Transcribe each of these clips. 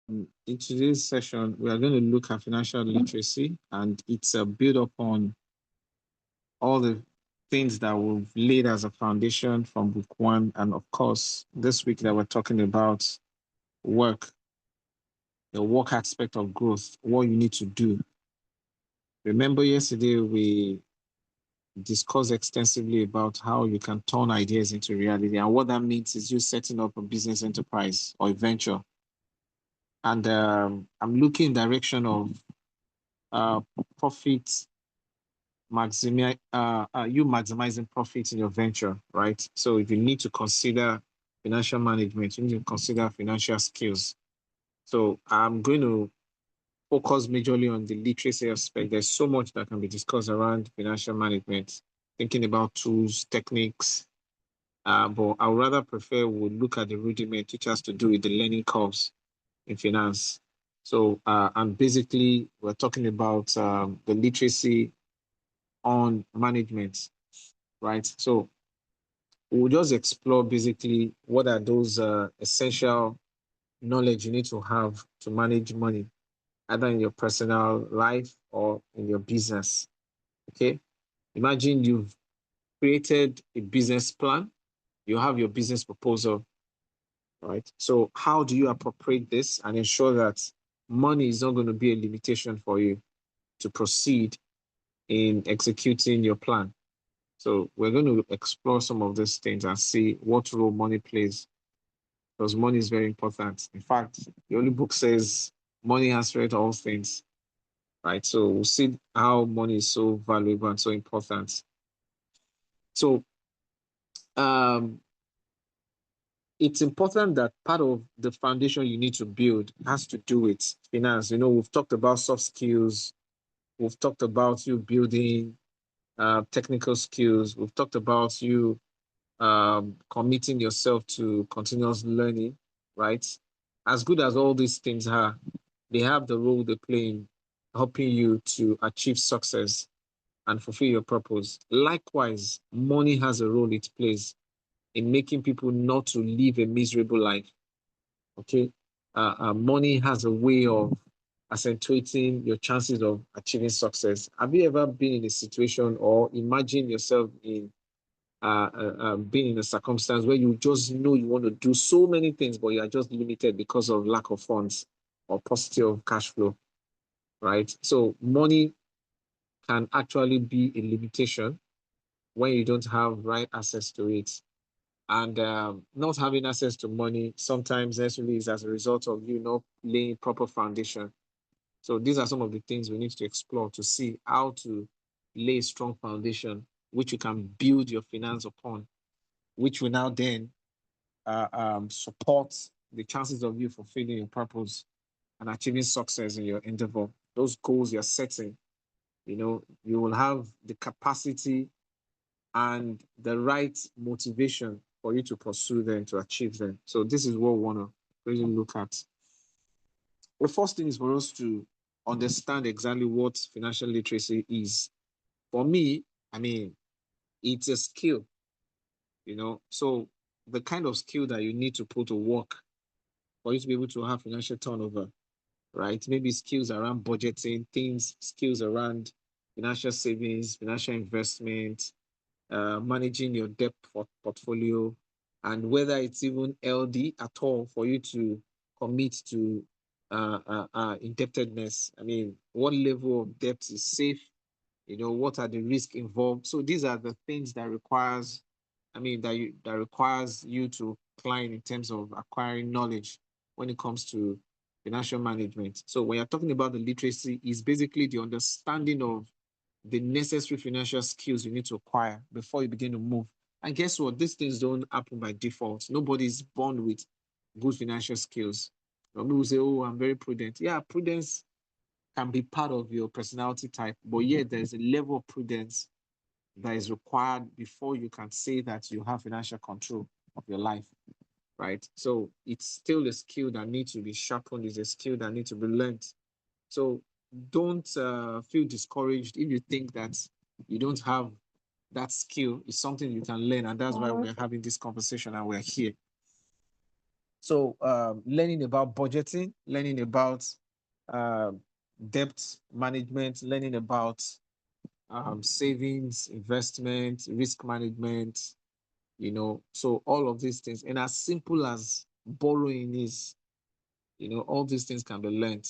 In today's session, we are going to look at financial literacy, and it's a build upon all the things that we've laid as a foundation from book one. And of course, this week that we're talking about work, the work aspect of growth, what you need to do. Remember, yesterday we discussed extensively about how you can turn ideas into reality. And what that means is you setting up a business enterprise or a venture. And I'm looking in direction of uh, profit you maximizing profits in your venture, right? So if you need to consider financial management, you need to consider financial skills. So I'm going to focus majorly on the literacy aspect. There's so much that can be discussed around financial management, thinking about tools, techniques. But I would rather prefer we look at the rudiment, which has to do with the learning curves in finance. So, and basically, we're talking about the literacy on management, right? So we'll just explore basically what are those essential knowledge you need to have to manage money, either in your personal life or in your business. Okay. Imagine you've created a business plan, you have your business proposal, right? So, how do you appropriate this and ensure that money is not going to be a limitation for you to proceed in executing your plan? So we're going to explore some of these things and see what role money plays because money is very important. In fact, the Holy Book says money answereth all things, right? So we'll see how money is so valuable and so important. So um, it's important that part of the foundation you need to build has to do with finance. You know, we've talked about soft skills, we've talked about you building technical skills, we've talked about you committing yourself to continuous learning, right? As good as all these things are, they have the role they play in helping you to achieve success and fulfill your purpose. Likewise, money has a role it plays in making people not to live a miserable life. Okay, money has a way of accentuating your chances of achieving success. Have you ever been in a situation or imagine yourself in being in a circumstance where you just know you want to do so many things, but you are just limited because of lack of funds or paucity of cash flow, right? So money can actually be a limitation when you don't have right access to it. And not having access to money sometimes necessarily is as a result of you not laying proper foundation. So these are some of the things we need to explore to see how to lay a strong foundation, which you can build your finance upon, which will now then support the chances of you fulfilling your purpose and achieving success in your endeavor. Those goals you're setting, you know, you will have the capacity and the right motivation for you to pursue them, to achieve them. So this is what we want to really look at. The first thing is for us to understand exactly what financial literacy is. For me, I mean, it's a skill, you know. So the kind of skill that you need to put to work for you to be able to have financial turnover, right? Maybe skills around budgeting, things, skills around financial savings, financial investment, managing your debt portfolio, and whether it's even LD at all for you to commit to indebtedness. I mean, what level of debt is safe? You know, what are the risks involved? So these are the things that requires, I mean, that requires you to climb in terms of acquiring knowledge when it comes to financial management. So when you're talking about the literacy, is basically the understanding of the necessary financial skills you need to acquire before you begin to move. And guess what? These things don't happen by default. Nobody's born with good financial skills. Some people say, oh, I'm very prudent. Yeah, prudence can be part of your personality type, but yet there's a level of prudence that is required before you can say that you have financial control of your life, right? So it's still a skill that needs to be sharpened, it's a skill that needs to be learned. So don't feel discouraged if you think that you don't have that skill. It's something you can learn, and that's why we're having this conversation and we're here. So learning about budgeting, learning about uh, debt management, learning about savings, investment, risk management, so all of these things. And as simple as borrowing is, all these things can be learned.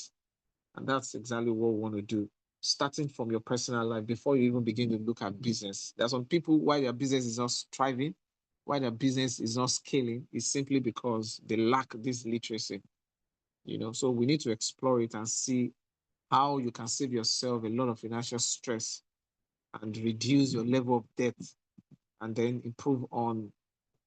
And that's exactly what we want to do. Starting from your personal life before you even begin to look at business. There are some people why their business is not thriving, why their business is not scaling, is simply because they lack this literacy. So we need to explore it and see how you can save yourself a lot of financial stress and reduce your level of debt and then improve on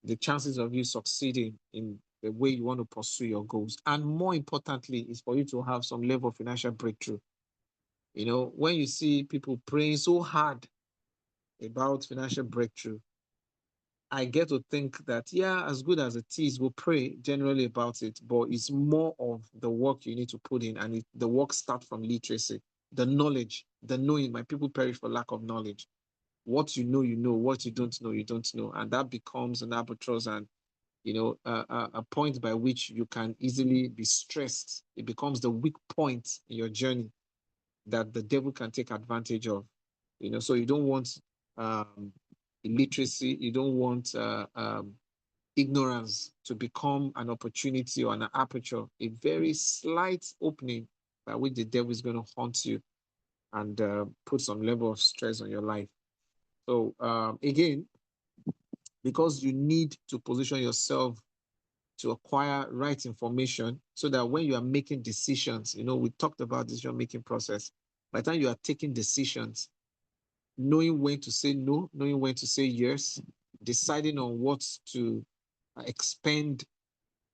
the chances of you succeeding in the way you want to pursue your goals. And more importantly, is for you to have some level of financial breakthrough. When you see people praying so hard about financial breakthrough, I get to think that, yeah, as good as it is, we'll pray generally about it, but it's more of the work you need to put in, and the work starts from literacy, the knowledge, the knowing. My people perish for lack of knowledge. What you know, you know. What you don't know, you don't know. And that becomes an albatross and, a point by which you can easily be stressed. It becomes the weak point in your journey that the devil can take advantage of. So you don't want illiteracy, you don't want ignorance to become an opportunity or an aperture, a very slight opening by which the devil is going to haunt you and put some level of stress on your life. So again, because you need to position yourself to acquire right information so that when you are making decisions, we talked about decision making process. By the time you are taking decisions, knowing when to say no, knowing when to say yes, deciding on what to expend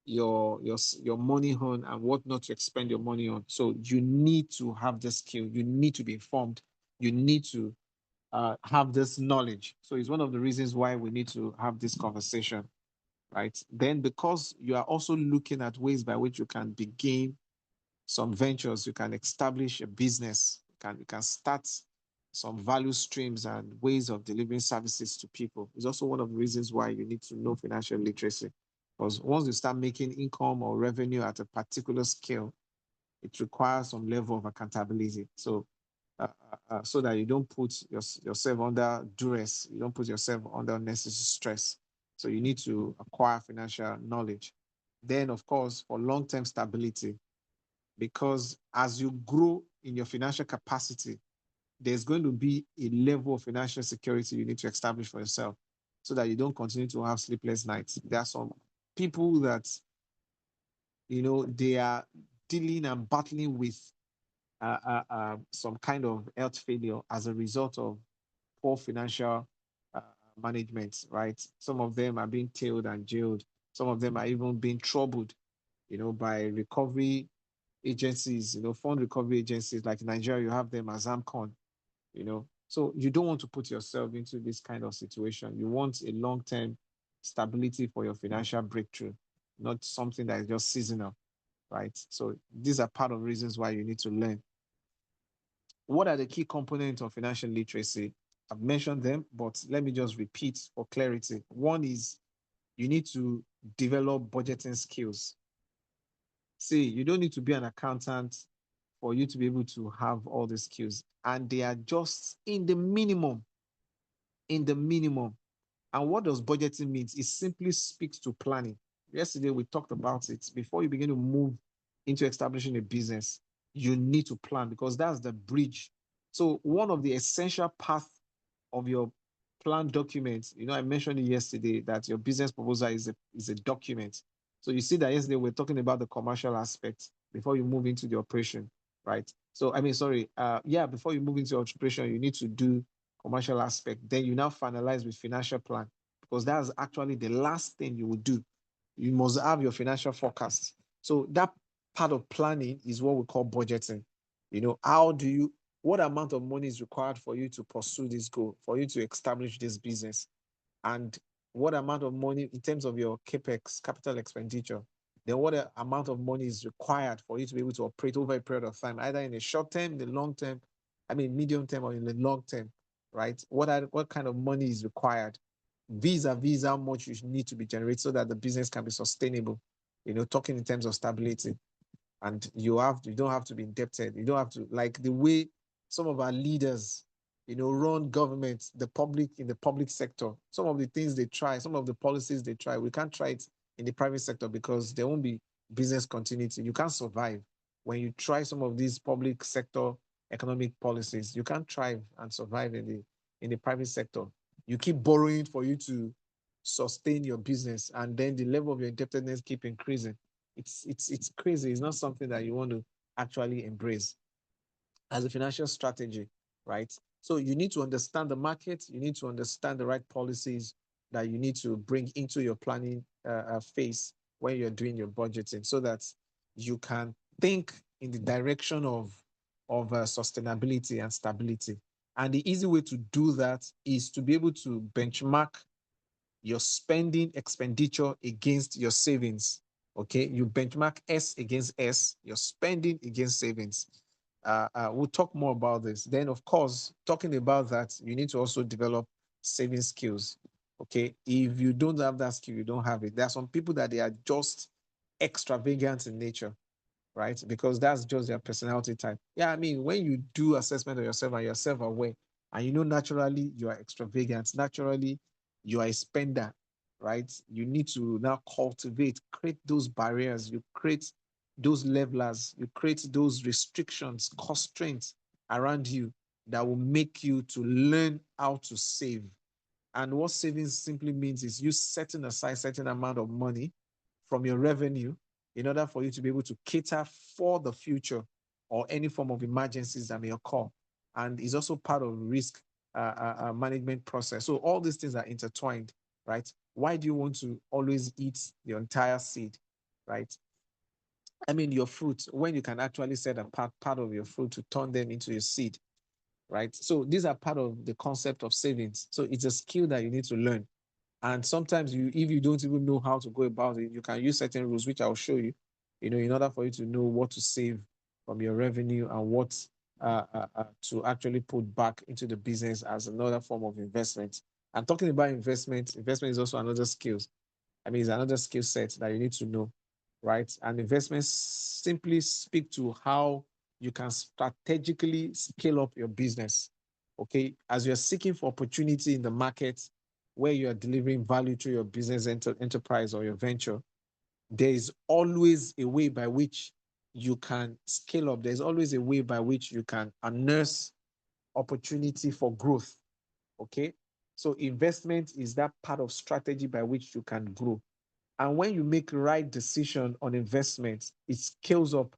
your money on and what not to expend your money on. So you need to have the skill. You need to be informed. You need to have this knowledge. So it's one of the reasons why we need to have this conversation, right? Then because you are also looking at ways by which you can begin some ventures, you can establish a business, you can start some value streams and ways of delivering services to people. It's also one of the reasons why you need to know financial literacy. Because once you start making income or revenue at a particular scale, it requires some level of accountability. So that you don't put yourself under duress, you don't put yourself under unnecessary stress. So you need to acquire financial knowledge. Then, of course, for long-term stability, because as you grow in your financial capacity, there's going to be a level of financial security you need to establish for yourself so that you don't continue to have sleepless nights. There are some people that, they are dealing and battling with some kind of health failure as a result of poor financial uh, management, right? Some of them are being tailed and jailed. Some of them are even being troubled, by recovery agencies, fund recovery agencies like Nigeria, you have them as AMCON. So you don't want to put yourself into this kind of situation. You want a long-term stability for your financial breakthrough, not something that is just seasonal, right? So these are part of the reasons why you need to learn. What are the key components of financial literacy? I've mentioned them, but let me just repeat for clarity. One is you need to develop budgeting skills. See, you don't need to be an accountant for you to be able to have all the skills. And they are just in the minimum, in the minimum. And what does budgeting mean? It simply speaks to planning. Yesterday, we talked about it. Before you begin to move into establishing a business, you need to plan because that's the bridge. So one of the essential paths of your plan document, I mentioned it yesterday that your business proposal is a document. So you see that yesterday we're talking about the commercial aspect before you move into the operation, right? So I mean, sorry, before you move into operation, you need to do commercial aspect. Then you now finalize with financial plan because that's actually the last thing you will do. You must have your financial forecast. So that part of planning is what we call budgeting. What amount of money is required for you to pursue this goal, for you to establish this business? And what amount of money in terms of your capex, capital expenditure, then what amount of money is required for you to be able to operate over a period of time, either in the short term, the long term, medium term or in the long term, right? What kind of money is required vis-a-vis how much you need to be generated so that the business can be sustainable. talking in terms of stability. And you don't have to be indebted. You don't have to, like the way some of our leaders, run government, in the public sector. Some of the things they try, some of the policies they try, we can't try it in the private sector because there won't be business continuity. You can't survive when you try some of these public sector economic policies. You can't thrive and survive in the private sector. You keep borrowing for you to sustain your business, and then the level of your indebtedness keep increasing. It's crazy. It's not something that you want to actually embrace as a financial strategy, right? So you need to understand the market. You need to understand the right policies that you need to bring into your planning phase when you're doing your budgeting, so that you can think in the direction of sustainability and stability. And the easy way to do that is to be able to benchmark your spending expenditure against your savings. Okay, you benchmark S against S, your spending against savings. We'll talk more about this. Then, of course, talking about that, you need to also develop saving skills. Okay, if you don't have that skill, you don't have it. There are some people that they are just extravagant in nature, right? Because that's just their personality type. Yeah, I mean, when you do assessment of yourself and you're self-aware, and naturally you are extravagant, naturally you are a spender, right? You need to now create those barriers, you create those levelers, you create those restrictions, constraints around you that will make you to learn how to save. And what savings simply means is you setting aside a certain amount of money from your revenue in order for you to be able to cater for the future or any form of emergencies that may occur. And is also part of risk management process. So all these things are intertwined, right? Why do you want to always eat the entire seed, right? I mean, your fruit, when you can actually set apart part of your fruit to turn them into a seed, right? So these are part of the concept of savings. So it's a skill that you need to learn. And sometimes if you don't even know how to go about it, you can use certain rules, which I'll show you, in order for you to know what to save from your revenue and what to actually put back into the business as another form of investment. And talking about investment is also another skill. I mean, it's another skill set that you need to know, right? And investments simply speak to how you can strategically scale up your business. Okay, as you're seeking for opportunity in the market where you are delivering value to your business enterprise or your venture, there is always a way by which you can scale up. There's always a way by which you can unearth opportunity for growth. Okay, so investment is that part of strategy by which you can grow. And when you make the right decision on investments, it scales up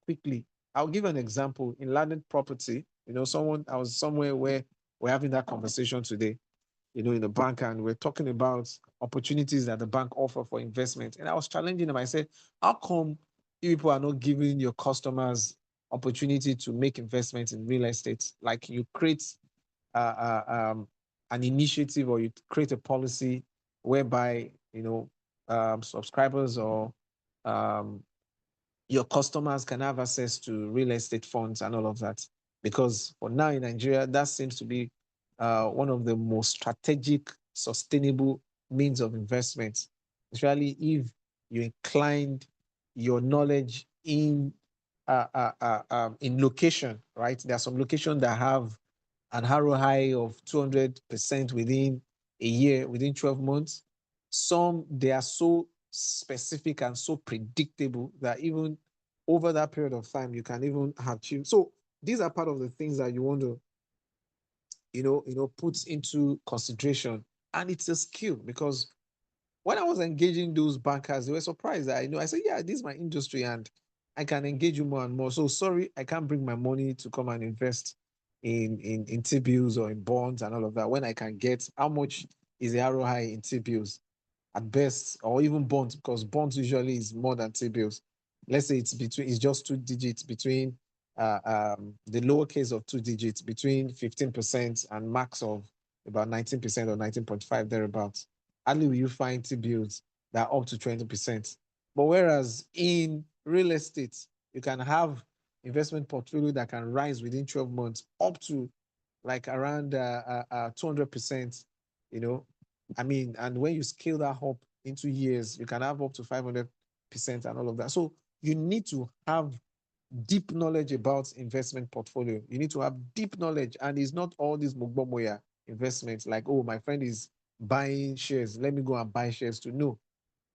quickly. I'll give an example. In landed property, I was somewhere where we're having that conversation today, in the bank, and we're talking about opportunities that the bank offer for investment. And I was challenging them. I said, how come you people are not giving your customers opportunity to make investments in real estate? Like you create uh, an initiative, or you create a policy whereby subscribers or um, your customers can have access to real estate funds and all of that. Because for now in Nigeria, that seems to be one of the most strategic, sustainable means of investment, especially if you inclined your knowledge in location, right? There are some locations that have an ROI of 200% within a year, within 12 months. Some, they are so specific and so predictable that even over that period of time, you can even achieve. So these are part of the things that you want to, put into consideration. And it's a skill, because when I was engaging those bankers, they were surprised that I said, yeah, this is my industry and I can engage you more and more. So sorry, I can't bring my money to come and invest in T-bills or in bonds and all of that, when I can get how much is the ROI in T-bills at best, or even bonds, because bonds usually is more than T-bills. Let's say it's just 2 digits between the lower case of 2 digits between 15% and max of about 19% or 19.5 thereabouts. Hardly will you find T-bills that are up to 20%. But whereas in real estate, you can have investment portfolio that can rise within 12 months up to like around 200%, I mean, and when you scale that up into years, you can have up to percent and all of that. So you need to have deep knowledge about investment portfolio. You need to have deep knowledge, and it's not all these mugbomoya investments like, oh, my friend is buying shares, let me go and buy shares too. No,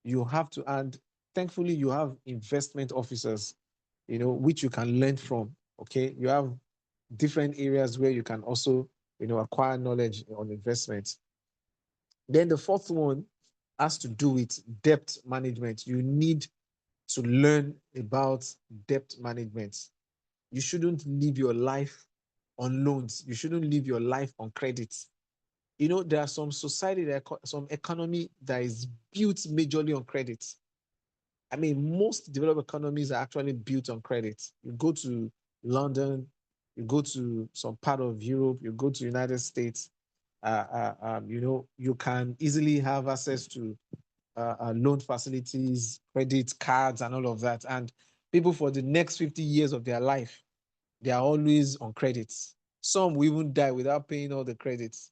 you have to, and thankfully you have investment officers, which you can learn from. Okay, you have different areas where you can also, acquire knowledge on investments. Then the fourth one has to do with debt management. You need to learn about debt management. You shouldn't live your life on loans. You shouldn't live your life on credit. There are some society, some economy that is built majorly on credit. I mean, most developed economies are actually built on credit. You go to London, you go to some part of Europe, you go to United States, you can easily have access to loan facilities, credit cards, and all of that. And people for the next 50 years of their life, they are always on credits. Some will even die without paying all the credits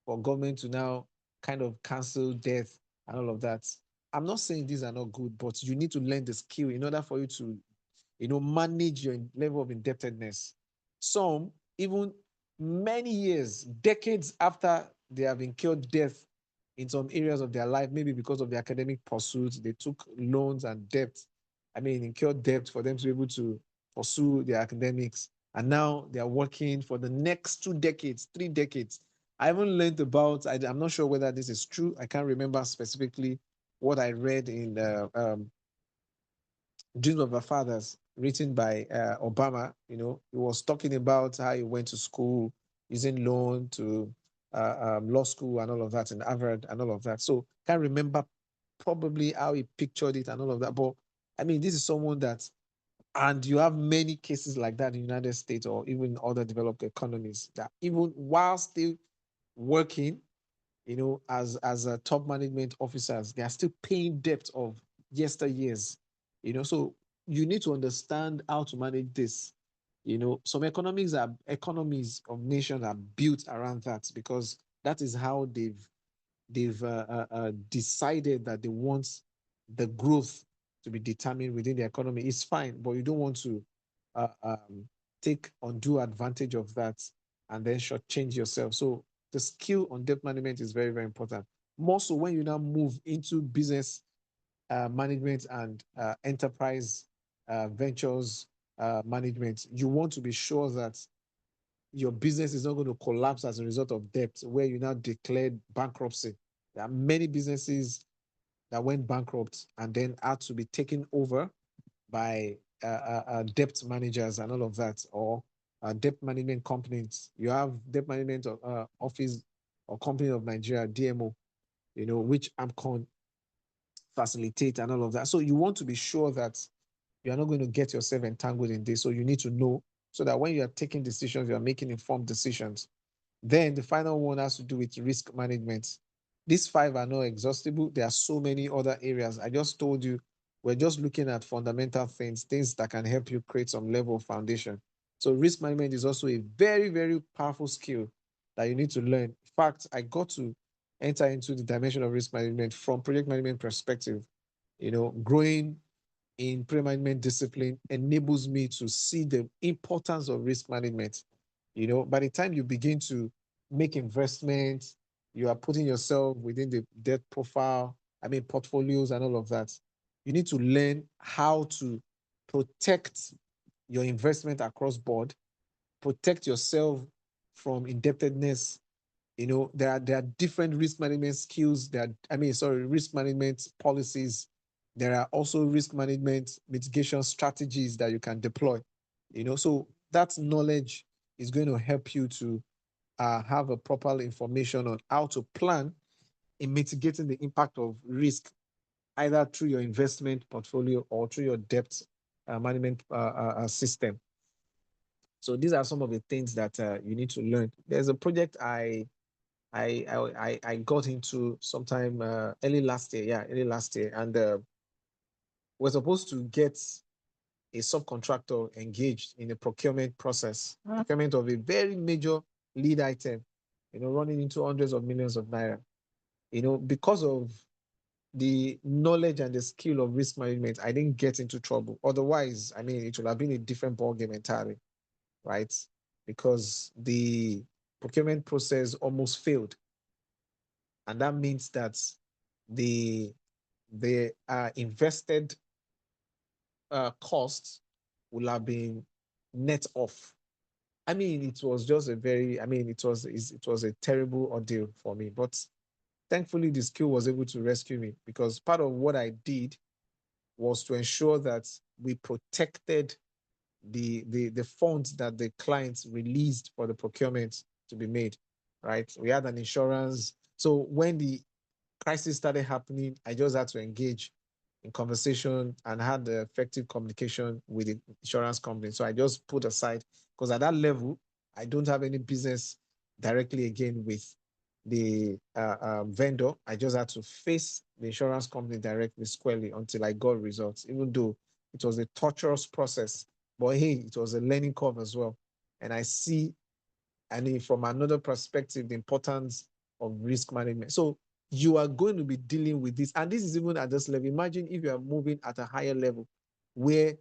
for government to now kind of cancel death and all of that. I'm not saying these are not good, but you need to learn the skill in order for you to, manage your level of indebtedness. Some, even many years, decades after they have incurred death in some areas of their life, maybe because of the academic pursuits, they took loans and debt. I mean, incurred debt for them to be able to pursue their academics. And now they are working for the next 2 decades, 3 decades. I haven't learned about, I'm not sure whether this is true. I can't remember specifically what I read in Dreams of Our Fathers, written by Obama. He was talking about how he went to school using loan to law school and all of that in Harvard and all of that. So can't remember probably how he pictured it and all of that. But I mean, this is someone that, and you have many cases like that in the United States or even other developed economies that even while still working, as a top management officers, they are still paying debt of yesteryears. So you need to understand how to manage this. Some economies of nations are built around that because that is how they've decided that they want the growth to be determined within the economy. It's fine, but you don't want to take undue advantage of that and then shortchange yourself. So the skill on debt management is very, very important. More so when you now move into business management and enterprise ventures management, you want to be sure that your business is not going to collapse as a result of debt, where you now declared bankruptcy. There are many businesses that went bankrupt and then had to be taken over by debt managers and all of that, or debt management companies. You have debt management office or company of Nigeria, DMO, which AMCON facilitate and all of that. So you want to be sure that you are not going to get yourself entangled in this. So you need to know so that when you are taking decisions, you are making informed decisions. Then the final one has to do with risk management. These five are not exhaustible. There are so many other areas. I just told you, we're just looking at fundamental things that can help you create some level of foundation. So risk management is also a very, very powerful skill that you need to learn. In fact, I got to enter into the dimension of risk management from project management perspective. Growing in project management discipline enables me to see the importance of risk management. By the time you begin to make investments, you are putting yourself within the debt profile, portfolios and all of that. You need to learn how to protect your investment across board, protect yourself from indebtedness. There are different risk management skills. Risk management policies. There are also risk management mitigation strategies that you can deploy. So that knowledge is going to help you to have a proper information on how to plan in mitigating the impact of risk, either through your investment portfolio or through your debt management system. So these are some of the things that you need to learn. There's a project I got into sometime early last year. Yeah, early last year, and we're supposed to get a subcontractor engaged in the procurement process, procurement of a very major lead item, running into hundreds of millions of naira. Because of the knowledge and the skill of risk management, I didn't get into trouble. Otherwise, I mean, it would have been a different ballgame entirely, right? Because the procurement process almost failed. And that means that the invested costs will have been net off. I mean, it was just a very, I mean, it was a terrible ordeal for me. But thankfully, the skill was able to rescue me, because part of what I did was to ensure that we protected the funds that the clients released for the procurement to be made, right? We had an insurance. So when the crisis started happening, I just had to engage in conversation and had the effective communication with the insurance company. So I just put aside, because at that level, I don't have any business directly again with the vendor. I just had to face the insurance company directly, squarely, until I got results, even though it was a torturous process. But hey, it was a learning curve as well. And I see, and from another perspective, the importance of risk management. So you are going to be dealing with this. And this is even at this level. Imagine if you are moving at a higher level where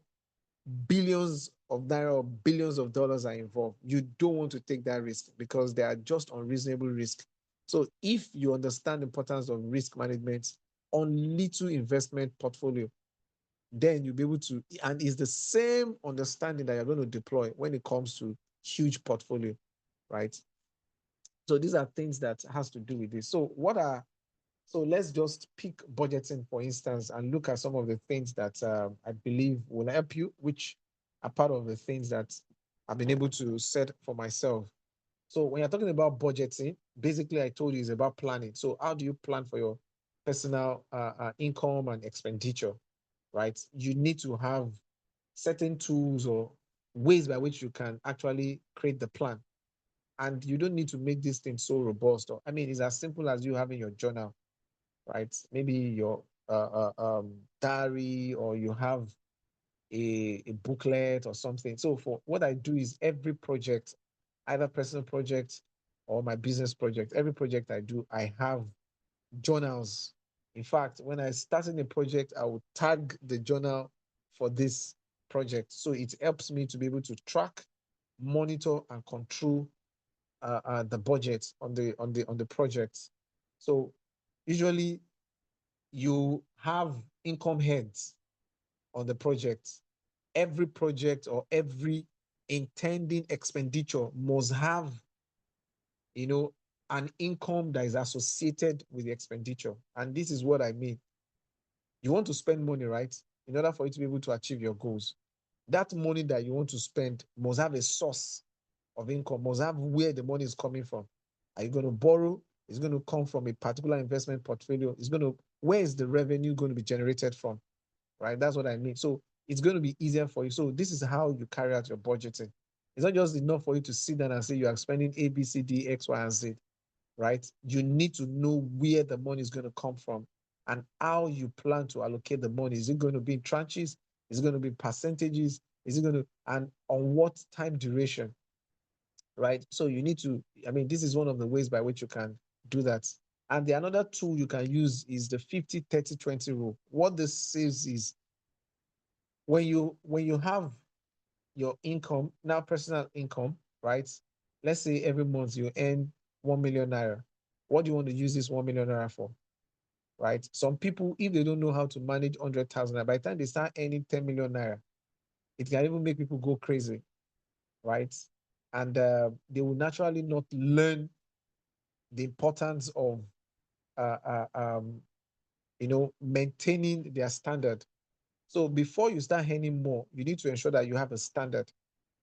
billions of naira or billions of dollars are involved. You don't want to take that risk, because they are just unreasonable risk. So if you understand the importance of risk management on little investment portfolio, then you'll be able to, and it's the same understanding that you're going to deploy when it comes to huge portfolio, right? So these are things that has to do with this. So let's just pick budgeting, for instance, and look at some of the things that I believe will help you, which are part of the things that I've been able to set for myself. So when you're talking about budgeting, basically I told you it's about planning. So how do you plan for your personal income and expenditure, right? You need to have certain tools or ways by which you can actually create the plan. And you don't need to make this thing so robust. Or, I mean, it's as simple as you having your journal, right? Maybe your diary, or you have a booklet or something. So for what I do is every project, either personal project or my business project, every project I do, I have journals. In fact, when I started a project, I would tag the journal for this project. So it helps me to be able to track, monitor, and control the budget on the project. So usually you have income heads on the project. Every project or every intending expenditure must have, you know, an income that is associated with the expenditure. And this is what I mean. You want to spend money, right? In order for you to be able to achieve your goals. That money that you want to spend must have a source of income, must have where the money is coming from. Are you going to borrow? It's going to come from a particular investment portfolio. Where is the revenue going to be generated from? Right? That's what I mean. So it's going to be easier for you. So this is how you carry out your budgeting. It's not just enough for you to sit down and say you are spending A, B, C, D, X, Y, and Z, right? You need to know where the money is going to come from and how you plan to allocate the money. Is it going to be in tranches? Is it going to be percentages? Is it going to, and on what time duration, right? So you need to, I mean, this is one of the ways by which you can do that. And the another tool you can use is the 50-30-20 rule. What this says is when you have your income, now personal income, right? Let's say every month you earn 1 million naira. What do you want to use this 1 million naira for? Right? Some people, if they don't know how to manage 100,000 naira, by the time they start earning 10 million naira, it can even make people go crazy, right? And they will naturally not learn the importance of, uh, uh, um, maintaining their standard. So before you start earning more, you need to ensure that you have a standard.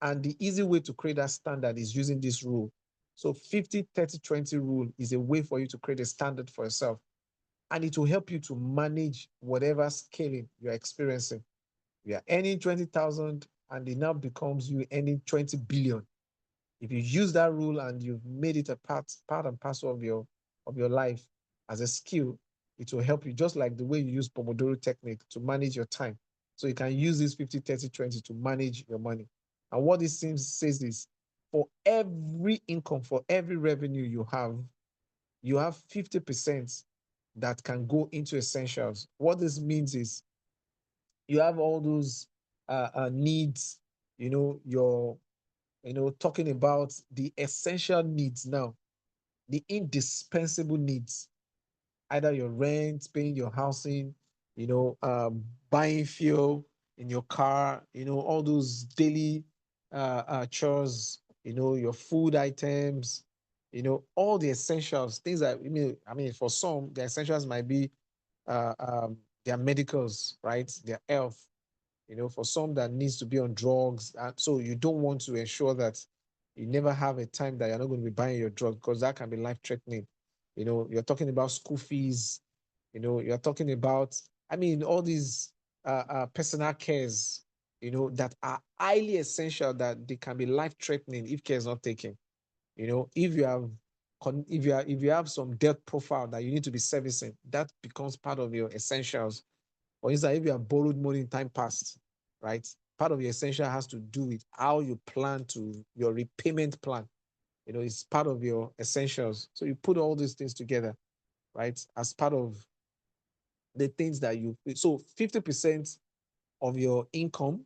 And the easy way to create that standard is using this rule. So 50-30-20 rule is a way for you to create a standard for yourself. And it will help you to manage whatever scaling you're experiencing. You are earning 20,000 and it now becomes you earning 20 billion. If you use that rule and you've made it a part and parcel of your life as a skill, it will help you, just like the way you use Pomodoro technique to manage your time. So you can use this 50-30-20 to manage your money. And what this says is, for every income, for every revenue you have 50% that can go into essentials. What this means is you have all those needs, your, talking about the essential needs now, the indispensable needs, either your rent, paying your housing, buying fuel in your car, all those daily chores, your food items, all the essentials, things that, I mean, for some, the essentials might be their medicals, right? Their health, for some that needs to be on drugs. And so you don't want to ensure that you never have a time that you're not going to be buying your drug, because that can be life threatening. You're talking about school fees, you're talking about, I mean, all these personal cares, that are highly essential, that they can be life threatening if care is not taken. If you have if you have some debt profile that you need to be servicing, that becomes part of your essentials. For instance, if you have borrowed money in time past, right? Part of your essential has to do with how you plan to your repayment plan. It's part of your essentials. So you put all these things together, right? As part of the things that you, so 50% of your income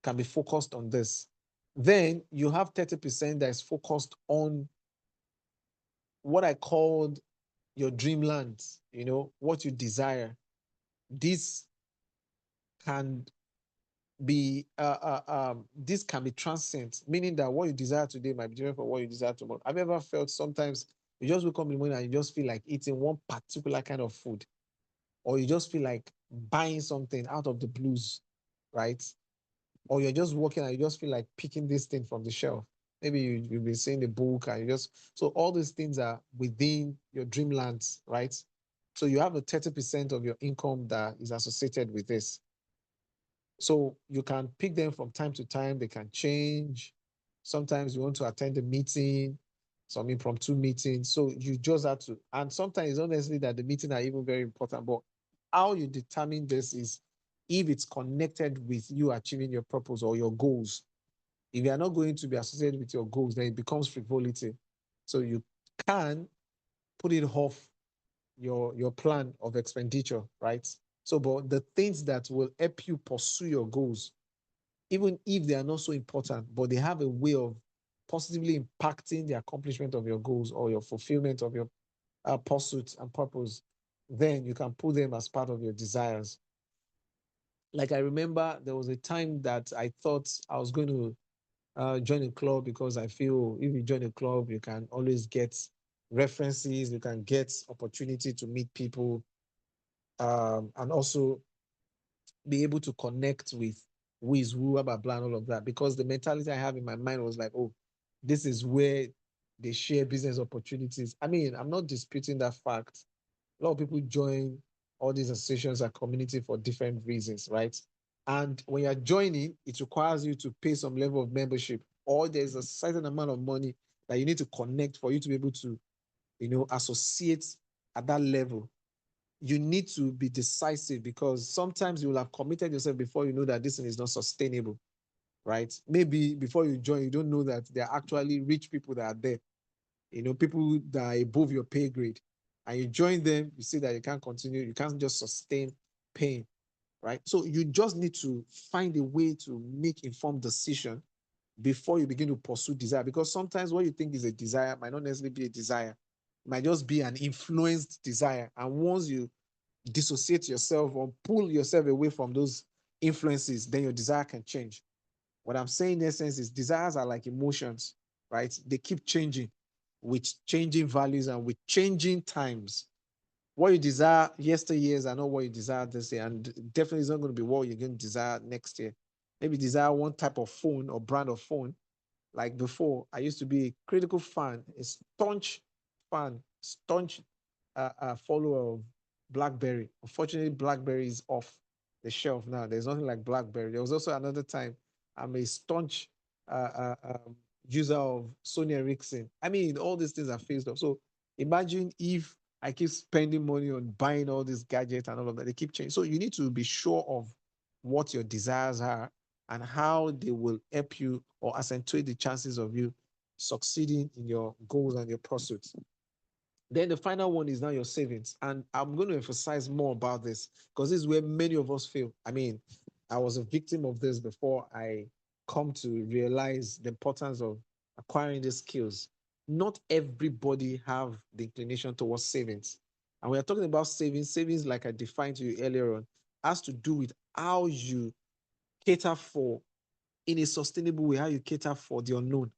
can be focused on this. Then you have 30% that is focused on what I called your dreamland, what you desire. This can this can be transient, meaning that what you desire today might be different from what you desire tomorrow. Have you ever felt sometimes you just wake up in the morning and you just feel like eating one particular kind of food, or you just feel like buying something out of the blues, right? Or you're just walking and you just feel like picking this thing from the shelf. Maybe you've been seeing the book and you just, so all these things are within your dreamlands, right? So you have a 30% of your income that is associated with this. So you can pick them from time to time. They can change. Sometimes you want to attend a meeting, some impromptu meetings. So you just have to, and sometimes it's not necessarily that the meeting are even very important, but how you determine this is if it's connected with you achieving your purpose or your goals. If you are not going to be associated with your goals, then it becomes frivolity. So you can put it off your plan of expenditure, right? So, but the things that will help you pursue your goals, even if they are not so important, but they have a way of positively impacting the accomplishment of your goals or your fulfillment of your pursuits and purpose, then you can put them as part of your desires. Like I remember there was a time that I thought I was going to join a club, because I feel if you join a club, you can always get references, you can get opportunity to meet people, and also be able to connect with who is who, blah, blah, and all of that. Because the mentality I have in my mind was like, oh, this is where they share business opportunities. I mean, I'm not disputing that fact. A lot of people join all these associations and community for different reasons, right? And when you're joining, it requires you to pay some level of membership, or there's a certain amount of money that you need to connect for you to be able to, associate at that level. You need to be decisive, because sometimes you will have committed yourself before you know that this thing is not sustainable, right? Maybe before you join, you don't know that there are actually rich people that are there, people that are above your pay grade. And you join them, you see that you can't continue, you can't just sustain paying, right? So you just need to find a way to make informed decision before you begin to pursue desire. Because sometimes what you think is a desire might not necessarily be a desire. It might just be an influenced desire. And once you dissociate yourself or pull yourself away from those influences, then your desire can change. What I'm saying in essence is desires are like emotions, right? They keep changing with changing values and with changing times. What you desire yesteryears are not what you desire this year, and definitely is not going to be what you're going to desire next year. Maybe desire one type of phone or brand of phone. Like before, I used to be a critical fan, a staunch fan, staunch follower of BlackBerry. Unfortunately, BlackBerry is off the shelf now. There's nothing like BlackBerry. There was also another time I'm a staunch user of Sony Ericsson. I mean, all these things are phased off. So imagine if I keep spending money on buying all these gadgets and all of that. They keep changing. So you need to be sure of what your desires are and how they will help you or accentuate the chances of you succeeding in your goals and your pursuits. Then the final one is now your savings. And I'm going to emphasize more about this because this is where many of us fail. I mean, I was a victim of this before I come to realize the importance of acquiring these skills. Not everybody have the inclination towards savings. And we are talking about savings. Savings, like I defined to you earlier on, has to do with how you cater for, in a sustainable way, how you cater for the unknown,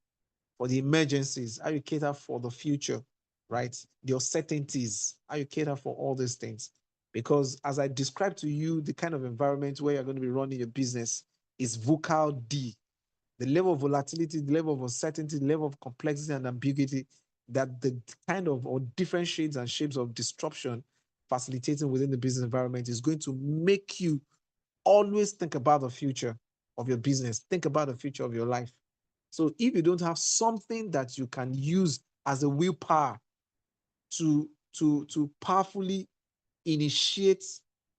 for the emergencies, how you cater for the future, right? The uncertainties, how you cater for all these things. Because as I described to you, the kind of environment where you're going to be running your business is VUCAL D. The level of volatility, the level of uncertainty, the level of complexity and ambiguity, that the kind of or different shades and shapes of disruption facilitating within the business environment is going to make you always think about the future of your business, think about the future of your life. So if you don't have something that you can use as a willpower to powerfully initiate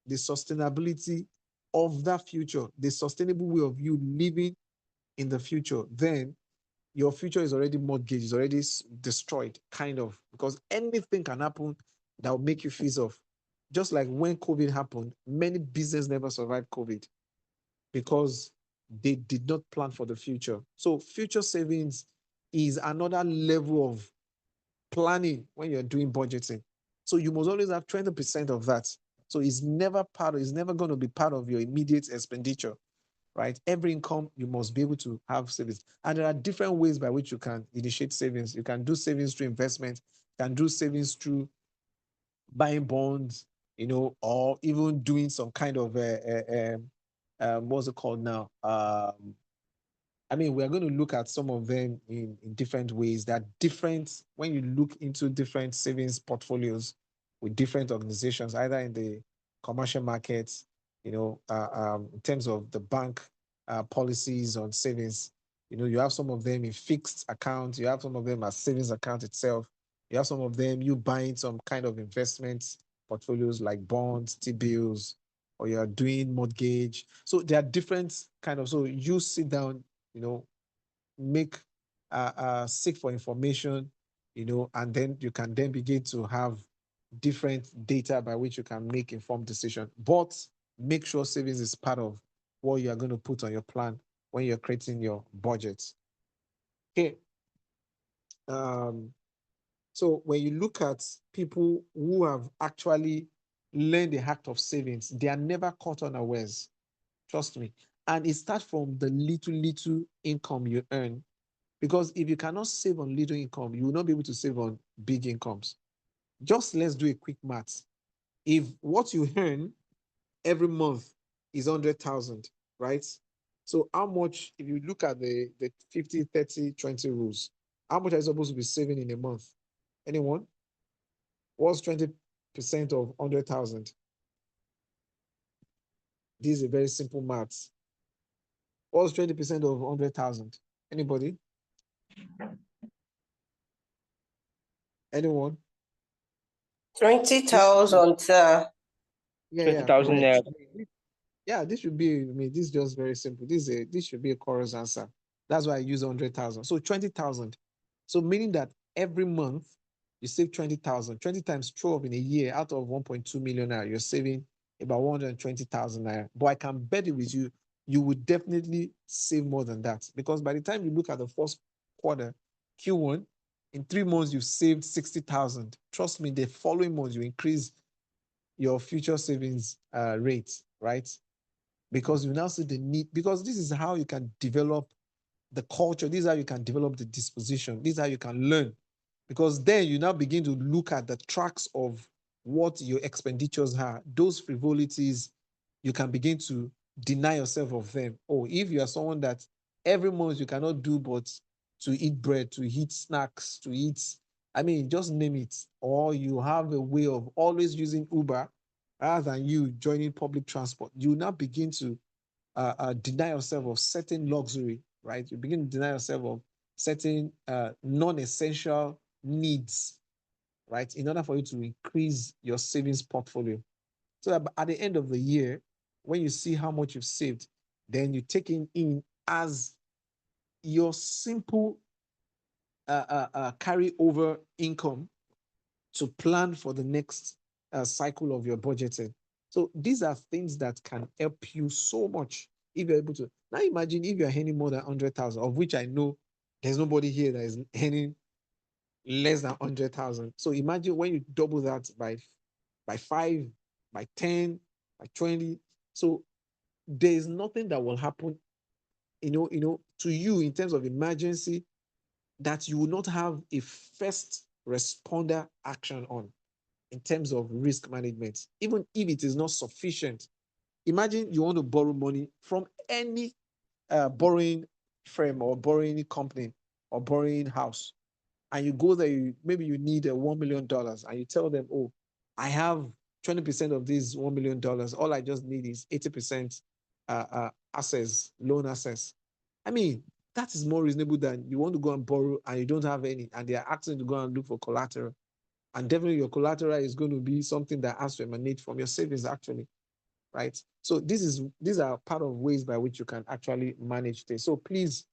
the sustainability of that future, the sustainable way of you living in the future, then your future is already mortgaged, is already destroyed, kind of, because anything can happen that will make you freeze off. Just like when COVID happened, many businesses never survived COVID because they did not plan for the future. So future savings is another level of planning when you're doing budgeting. So you must always have 20% of that. So it's never it's never going to be part of your immediate expenditure, right? Every income, you must be able to have savings. And there are different ways by which you can initiate savings. You can do savings through investment, you can do savings through buying bonds, or even doing some kind of what's it called now? I mean, we're going to look at some of them in different ways. That different when you look into different savings portfolios with different organizations, either in the commercial markets, in terms of the bank policies on savings. You have some of them in fixed accounts. You have some of them as savings account itself. You have some of them you buying some kind of investments portfolios like bonds, T-bills, or you are doing mortgage. So there are different kind of. So you sit down, make seek for information, and then you can then begin to have different data by which you can make informed decision. But make sure savings is part of what you are going to put on your plan when you're creating your budget. Okay. So when you look at people who have actually learned the act of savings, they are never caught unawares. Trust me. And it starts from the little income you earn. Because if you cannot save on little income, you will not be able to save on big incomes. Just let's do a quick math. If what you earn every month is 100,000, right? So how much, if you look at the 50, 30, 20 rules, how much are you supposed to be saving in a month? Anyone? What's 20% of 100,000? This is a very simple math. What's 20% of 100,000? Anybody? Anyone? 20,000. Yeah, 20,000 correct. Yeah, this should be, this is just very simple. This should be a chorus answer. That's why I use 100,000. So 20,000. So meaning that every month you save 20,000. 20 times 12 in a year out of 1.2 million naira, you're saving about 120,000 naira. But I can bet it with you, you would definitely save more than that. Because by the time you look at the first quarter, Q1, in 3 months, you've saved 60,000. Trust me, the following months, you increase your future savings rate, right? Because you now see the need, because this is how you can develop the culture. This is how you can develop the disposition. This is how you can learn. Because then you now begin to look at the tracks of what your expenditures are. Those frivolities, you can begin to deny yourself of them. Oh, if you are someone that every month you cannot do but to eat bread, to eat snacks, to eat, just name it. Or you have a way of always using Uber rather than you joining public transport, you now begin to deny yourself of certain luxury, right? You begin to deny yourself of certain non-essential needs, right? In order for you to increase your savings portfolio. So that at the end of the year, when you see how much you've saved, then you take it in as your simple carry over income to plan for the next cycle of your budgeting. So these are things that can help you so much if you're able to. Now imagine if you're earning more than 100,000, of which I know there's nobody here that is earning less than 100,000. So imagine when you double that by 5, by 10, by 20. So there is nothing that will happen, to you in terms of emergency that you will not have a first responder action on in terms of risk management, even if it is not sufficient. Imagine you want to borrow money from any borrowing firm or borrowing company or borrowing house, and you go there, maybe you need a $1 million, and you tell them, oh, I have 20% of this $1 million. All I just need is 80% access, loan access. I mean, that is more reasonable than you want to go and borrow and you don't have any, and they are asking to go and look for collateral. And definitely your collateral is going to be something that has to emanate from your savings, actually, right? So these are part of ways by which you can actually manage this. So please,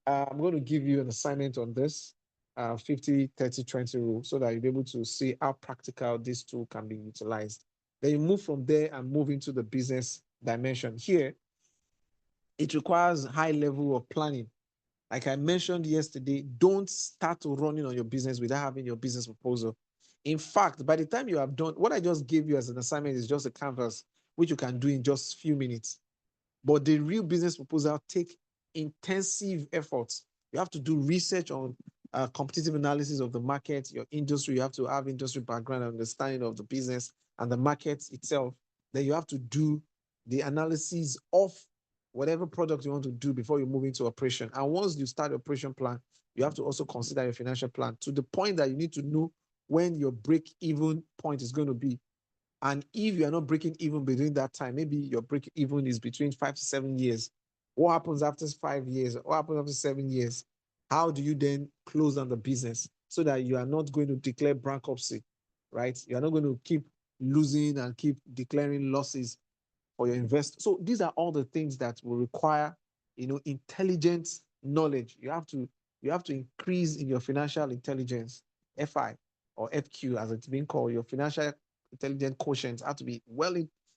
I'm going to give you an assignment on this 50, 30, 20 rule so that you'll be able to see how practical this tool can be utilized. Then you move from there and move into the business dimension. Here, it requires high level of planning. Like I mentioned yesterday, don't start running on your business without having your business proposal. In fact, by the time you have done what I just gave you as an assignment is just a canvas, which you can do in just a few minutes. But the real business proposal take intensive efforts. You have to do research on competitive analysis of the market, your industry. You have to have industry background and understanding of the business and the market itself. Then you have to do the analysis of whatever product you want to do before you move into operation. And once you start the operation plan, you have to also consider your financial plan to the point that you need to know when your break-even point is going to be. And if you are not breaking even between that time, maybe your break even is between 5 to 7 years. What happens after 5 years? What happens after 7 years? How do you then close down the business so that you are not going to declare bankruptcy, right? You are not going to keep losing and keep declaring losses for your investors. So these are all the things that will require, intelligent knowledge. You have to increase in your financial intelligence, FI or FQ as it's being called. Your financial intelligence quotient have to be well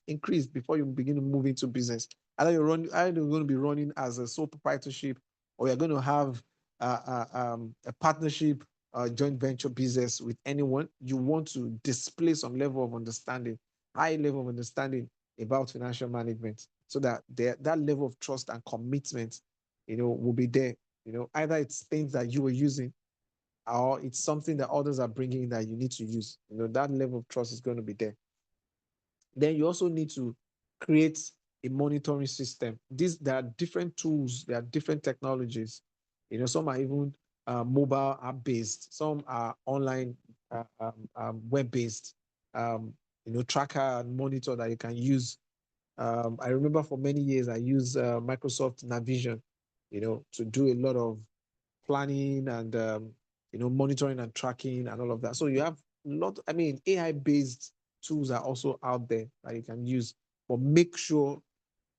increased before you begin to move into business. Either you're going to be running as a sole proprietorship, or you're going to have a partnership, joint venture business with anyone. You want to display some level of understanding, high level of understanding about financial management, so that that level of trust and commitment, will be there. Either it's things that you were using, or it's something that others are bringing that you need to use. That level of trust is going to be there. Then you also need to create a monitoring system. There are different tools, there are different technologies. Some are even mobile app based, some are online web based. Tracker and monitor that you can use. I remember for many years I used Microsoft Navision, to do a lot of planning and monitoring and tracking and all of that. So you have AI-based tools are also out there that you can use, but make sure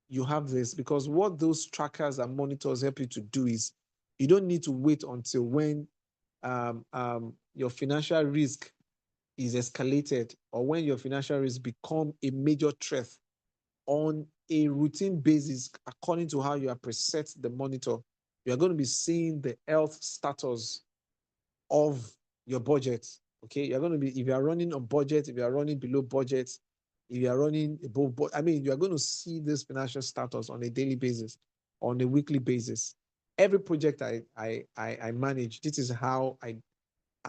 you have this, because what those trackers and monitors help you to do is you don't need to wait until when your financial risk is escalated, or when your financial risk become a major threat. On a routine basis, according to how you have preset the monitor, you are going to be seeing the health status of your budget. Okay, you're going to be, if you are running on budget, if you are running below budget, if you are running above, you are going to see this financial status on a daily basis, on a weekly basis. Every project I manage, this is how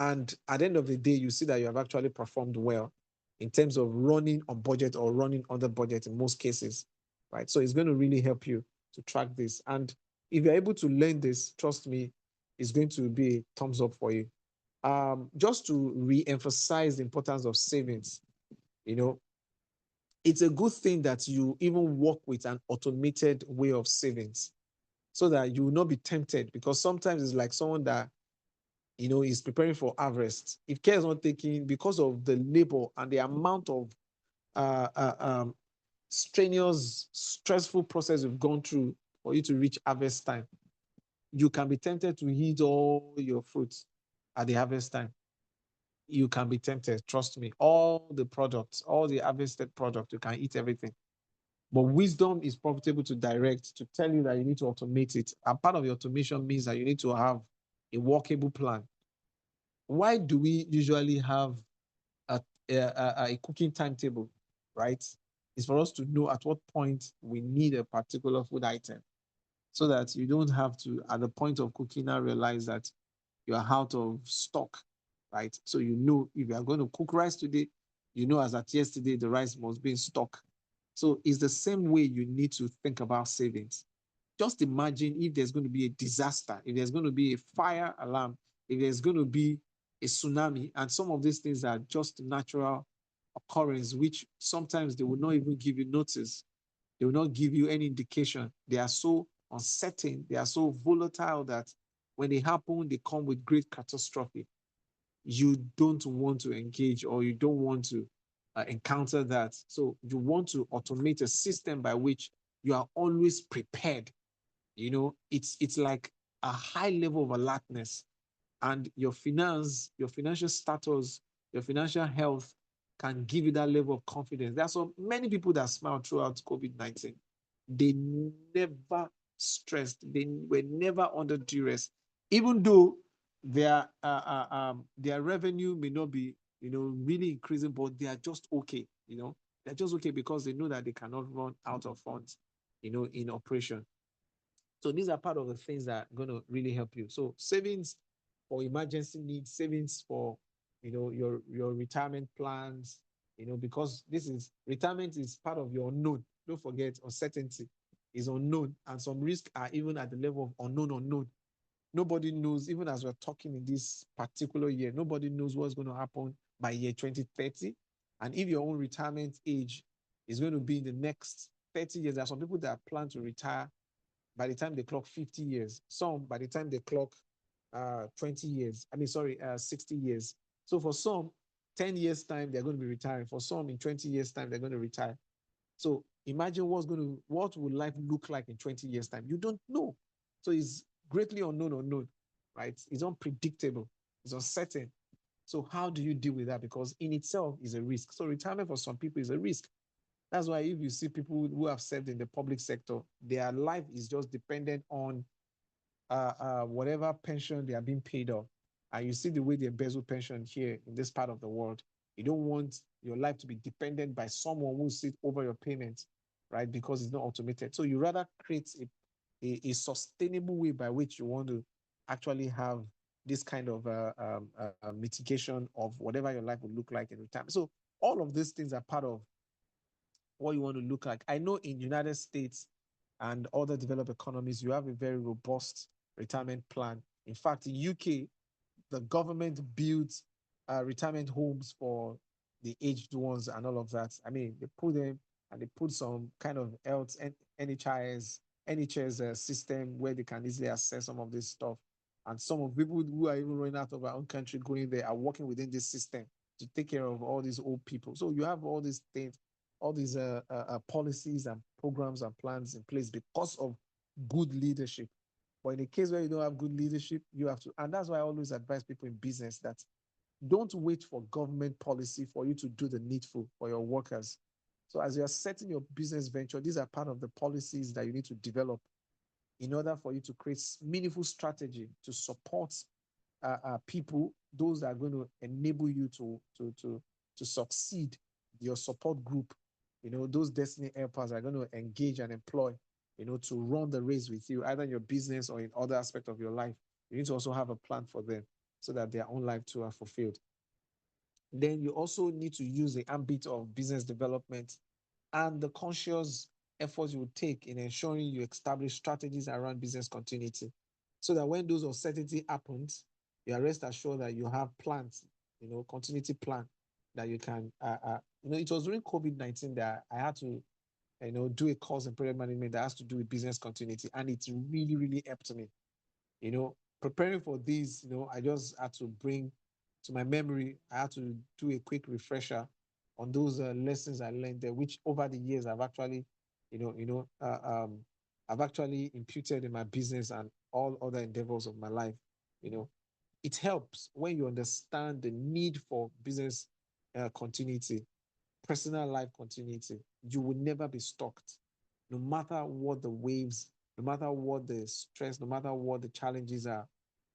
and at the end of the day, you see that you have actually performed well in terms of running on budget or running under budget in most cases, right? So it's going to really help you to track this. And if you're able to learn this, trust me, it's going to be a thumbs up for you. Just to re-emphasize the importance of savings, it's a good thing that you even work with an automated way of savings so that you will not be tempted, because sometimes it's like someone that is preparing for harvest. If care is not taken, because of the labor and the amount of strenuous, stressful process you've gone through for you to reach harvest time, you can be tempted to eat all your fruits at the harvest time. you can be tempted. Trust me. All the products, all the harvested product, you can eat everything. But wisdom is profitable to direct, to tell you that you need to automate it. And part of the automation means that you need to have a workable plan. Why do we usually have a, a cooking timetable, right? It's for us to know at what point we need a particular food item so that you don't have to, at the point of cooking, now realize that you are out of stock, right? So you know if you are going to cook rice today, you know as at yesterday, the rice must be in stock. So it's the same way you need to think about savings. Just imagine if there's going to be a disaster, if there's going to be a fire alarm, if there's going to be a tsunami, and some of these things are just natural occurrence, which sometimes they will not even give you notice. They will not give you any indication. They are so uncertain, they are so volatile that when they happen, they come with great catastrophe. You don't want to engage or you don't want to encounter that. So you want to automate a system by which you are always prepared. You know, it's like a high level of alertness, and your financial status, your financial health can give you that level of confidence. That's so many people that smile throughout COVID-19. They never stressed. They were never under duress, even though their revenue may not be, really increasing, but they are just okay. They're just okay because they know that they cannot run out of funds, in operation. So these are part of the things that are going to really help you. So savings for emergency needs, savings for your retirement plans, because this is retirement is part of your unknown. Don't forget, uncertainty is unknown, and some risks are even at the level of unknown. Nobody knows, even as we're talking in this particular year, nobody knows what's going to happen by year 2030. And if your own retirement age is going to be in the next 30 years, there are some people that plan to retire by the time they clock 50 years, some by the time they clock 20 years, 60 years. So for some, 10 years time, they're going to be retiring. For some, in 20 years time, they're going to retire. So imagine what will life look like in 20 years time? You don't know. So it's greatly unknown, right? It's unpredictable. It's uncertain. So how do you deal with that? Because in itself is a risk. So retirement for some people is a risk. That's why if you see people who have served in the public sector, their life is just dependent on whatever pension they are being paid off. And you see the way they embezzle pension here in this part of the world. You don't want your life to be dependent by someone who sits over your payments, right? Because it's not automated. So you rather create a sustainable way by which you want to actually have this kind of mitigation of whatever your life will look like in retirement. So all of these things are part of what you want to look like. I know in United States and other developed economies, you have a very robust retirement plan. In fact, in UK, the government builds retirement homes for the aged ones and all of that. I mean, they put them and they put some kind of health and NHS system where they can easily access some of this stuff. And some of people who are even running out of our own country going there are working within this system to take care of all these old people. So you have all these things, all these policies and programs and plans in place because of good leadership. But in a case where you don't have good leadership, you have to, and that's why I always advise people in business that don't wait for government policy for you to do the needful for your workers. So as you're setting your business venture, these are part of the policies that you need to develop in order for you to create meaningful strategy to support people, those that are going to enable you to succeed. Your support group, those destiny helpers are going to engage and employ, to run the race with you, either in your business or in other aspect of your life. You need to also have a plan for them so that their own life too are fulfilled. Then you also need to use the ambit of business development and the conscious efforts you would take in ensuring you establish strategies around business continuity so that when those uncertainty happens, you are rest assured that you have plans, continuity plan that you can, it was during COVID-19 that I had to, do a course in project management that has to do with business continuity. And it really, really helped me, preparing for this, I just had to bring to my memory, I had to do a quick refresher on those lessons I learned there, which over the years I've actually, I've actually imputed in my business and all other endeavors of my life, you know. It helps when you understand the need for business continuity, personal life continuity. You will never be stuck. No matter what the waves, no matter what the stress, no matter what the challenges are,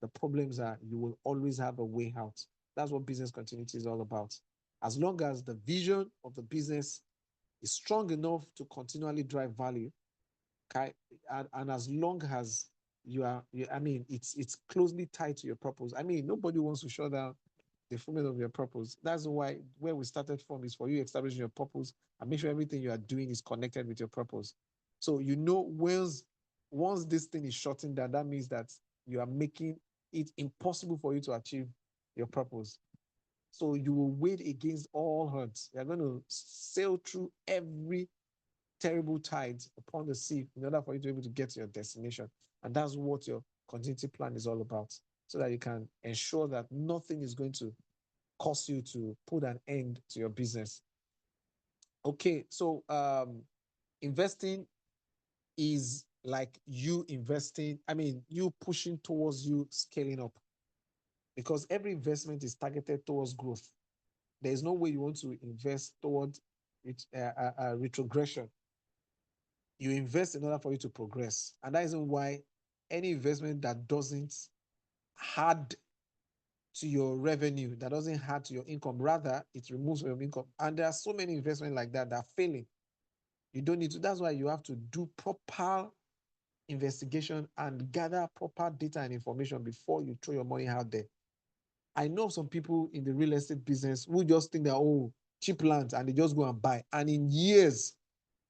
the problems are, you will always have a way out. That's what business continuity is all about. As long as the vision of the business is strong enough to continually drive value, okay, and as long as I mean, it's closely tied to your purpose. I mean, nobody wants to shut down the fulfillment of your purpose. That's why where we started from is for you establishing your purpose and make sure everything you are doing is connected with your purpose. So once this thing is shutting down, that means that you are making it impossible for you to achieve your purpose. So you will wait against all odds. You're going to sail through every terrible tides upon the sea in order for you to be able to get to your destination. And that's what your contingency plan is all about, so that you can ensure that nothing is going to cause you to put an end to your business. Okay, so investing is like you investing, I mean, you pushing towards you scaling up, because every investment is targeted towards growth. There is no way you want to invest toward retrogression. You invest in order for you to progress. And that isn't why any investment that doesn't add to your revenue, that doesn't add to your income, rather it removes your income. And there are so many investments like that are failing. You don't need to. That's why you have to do proper investigation and gather proper data and information before you throw your money out there. I know some people in the real estate business who just think that, oh, cheap land, and they just go and buy. And in years,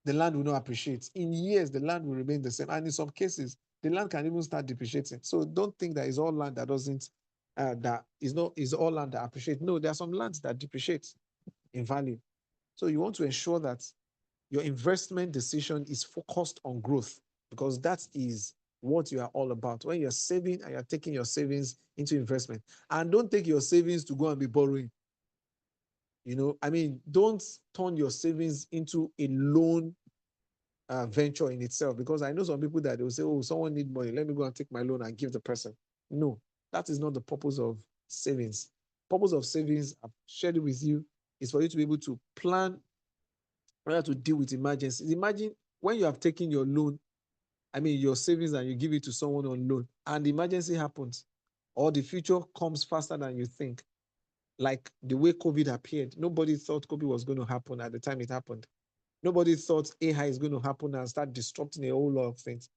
the land will not appreciate. In years, the land will remain the same. And in some cases, the land can even start depreciating. So don't think that it's all land that doesn't, that is not, is all land that appreciate. No, there are some lands that depreciate in value. So you want to ensure that your investment decision is focused on growth, because that is what you are all about. When you're saving and you're taking your savings into investment, and don't take your savings to go and be borrowing. I mean, don't turn your savings into a loan venture in itself, because I know some people that will say, oh, someone need money, let me go and take my loan and give the person. No, that is not the purpose of savings. Purpose of savings, I've shared it with you, is for you to be able to plan how to deal with emergencies. Imagine when you have taken your loan, I mean your savings, and you give it to someone on loan, and the emergency happens, or the future comes faster than you think. Like the way COVID appeared, nobody thought COVID was going to happen at the time it happened. Nobody thought AI is going to happen and start disrupting a whole lot of things.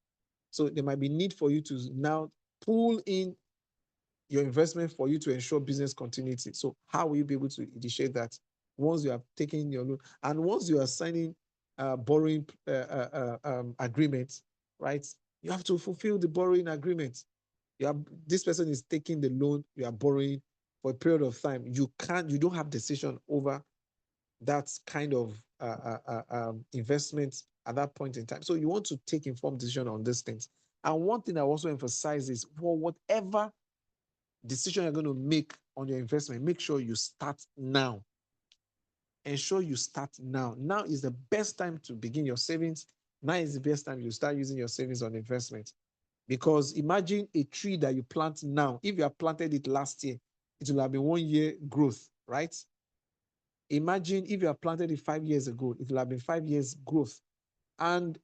So there might be need for you to now pull in your investment for you to ensure business continuity. So how will you be able to initiate that once you have taken your loan and once you are signing borrowing agreements, right? You have to fulfill the borrowing agreement. This person is taking the loan, you are borrowing for a period of time. You don't have decision over that kind of investment at that point in time. So you want to take informed decision on these things. And one thing I also emphasize is, for whatever decision you're going to make on your investment, make sure you start now. Ensure you start now. Now is the best time to begin your savings. Now is the best time you start using your savings on investment. Because imagine a tree that you plant now. If you have planted it last year, it will have been 1 year growth, right? Imagine if you have planted it 5 years ago, it will have been 5 years growth. And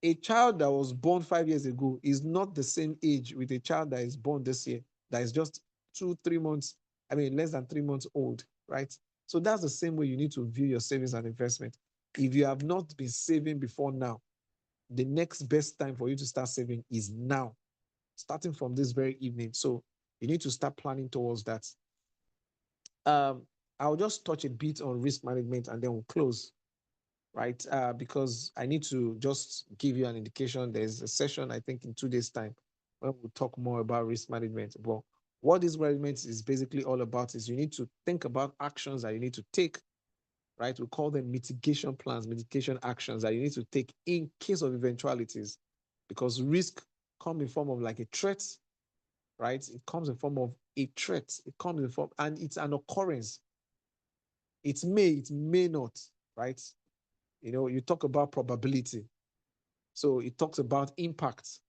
a child that was born 5 years ago is not the same age with a child that is born this year, that is just 2-3 months, I mean, less than 3 months old, right? So that's the same way you need to view your savings and investment. If you have not been saving before now, the next best time for you to start saving is now, starting from this very evening. So you need to start planning towards that. I'll just touch a bit on risk management and then we'll close, right? Because I need to just give you an indication. There's a session, I think, in 2 days' time when we'll talk more about risk management. But what this management is basically all about is you need to think about actions that you need to take, right? We call them mitigation plans, mitigation actions that you need to take in case of eventualities, because risk comes in form of like a threat, right? It comes in form of a threat. It comes in form, and it's an occurrence. It may not, right? You talk about probability. So it talks about impact.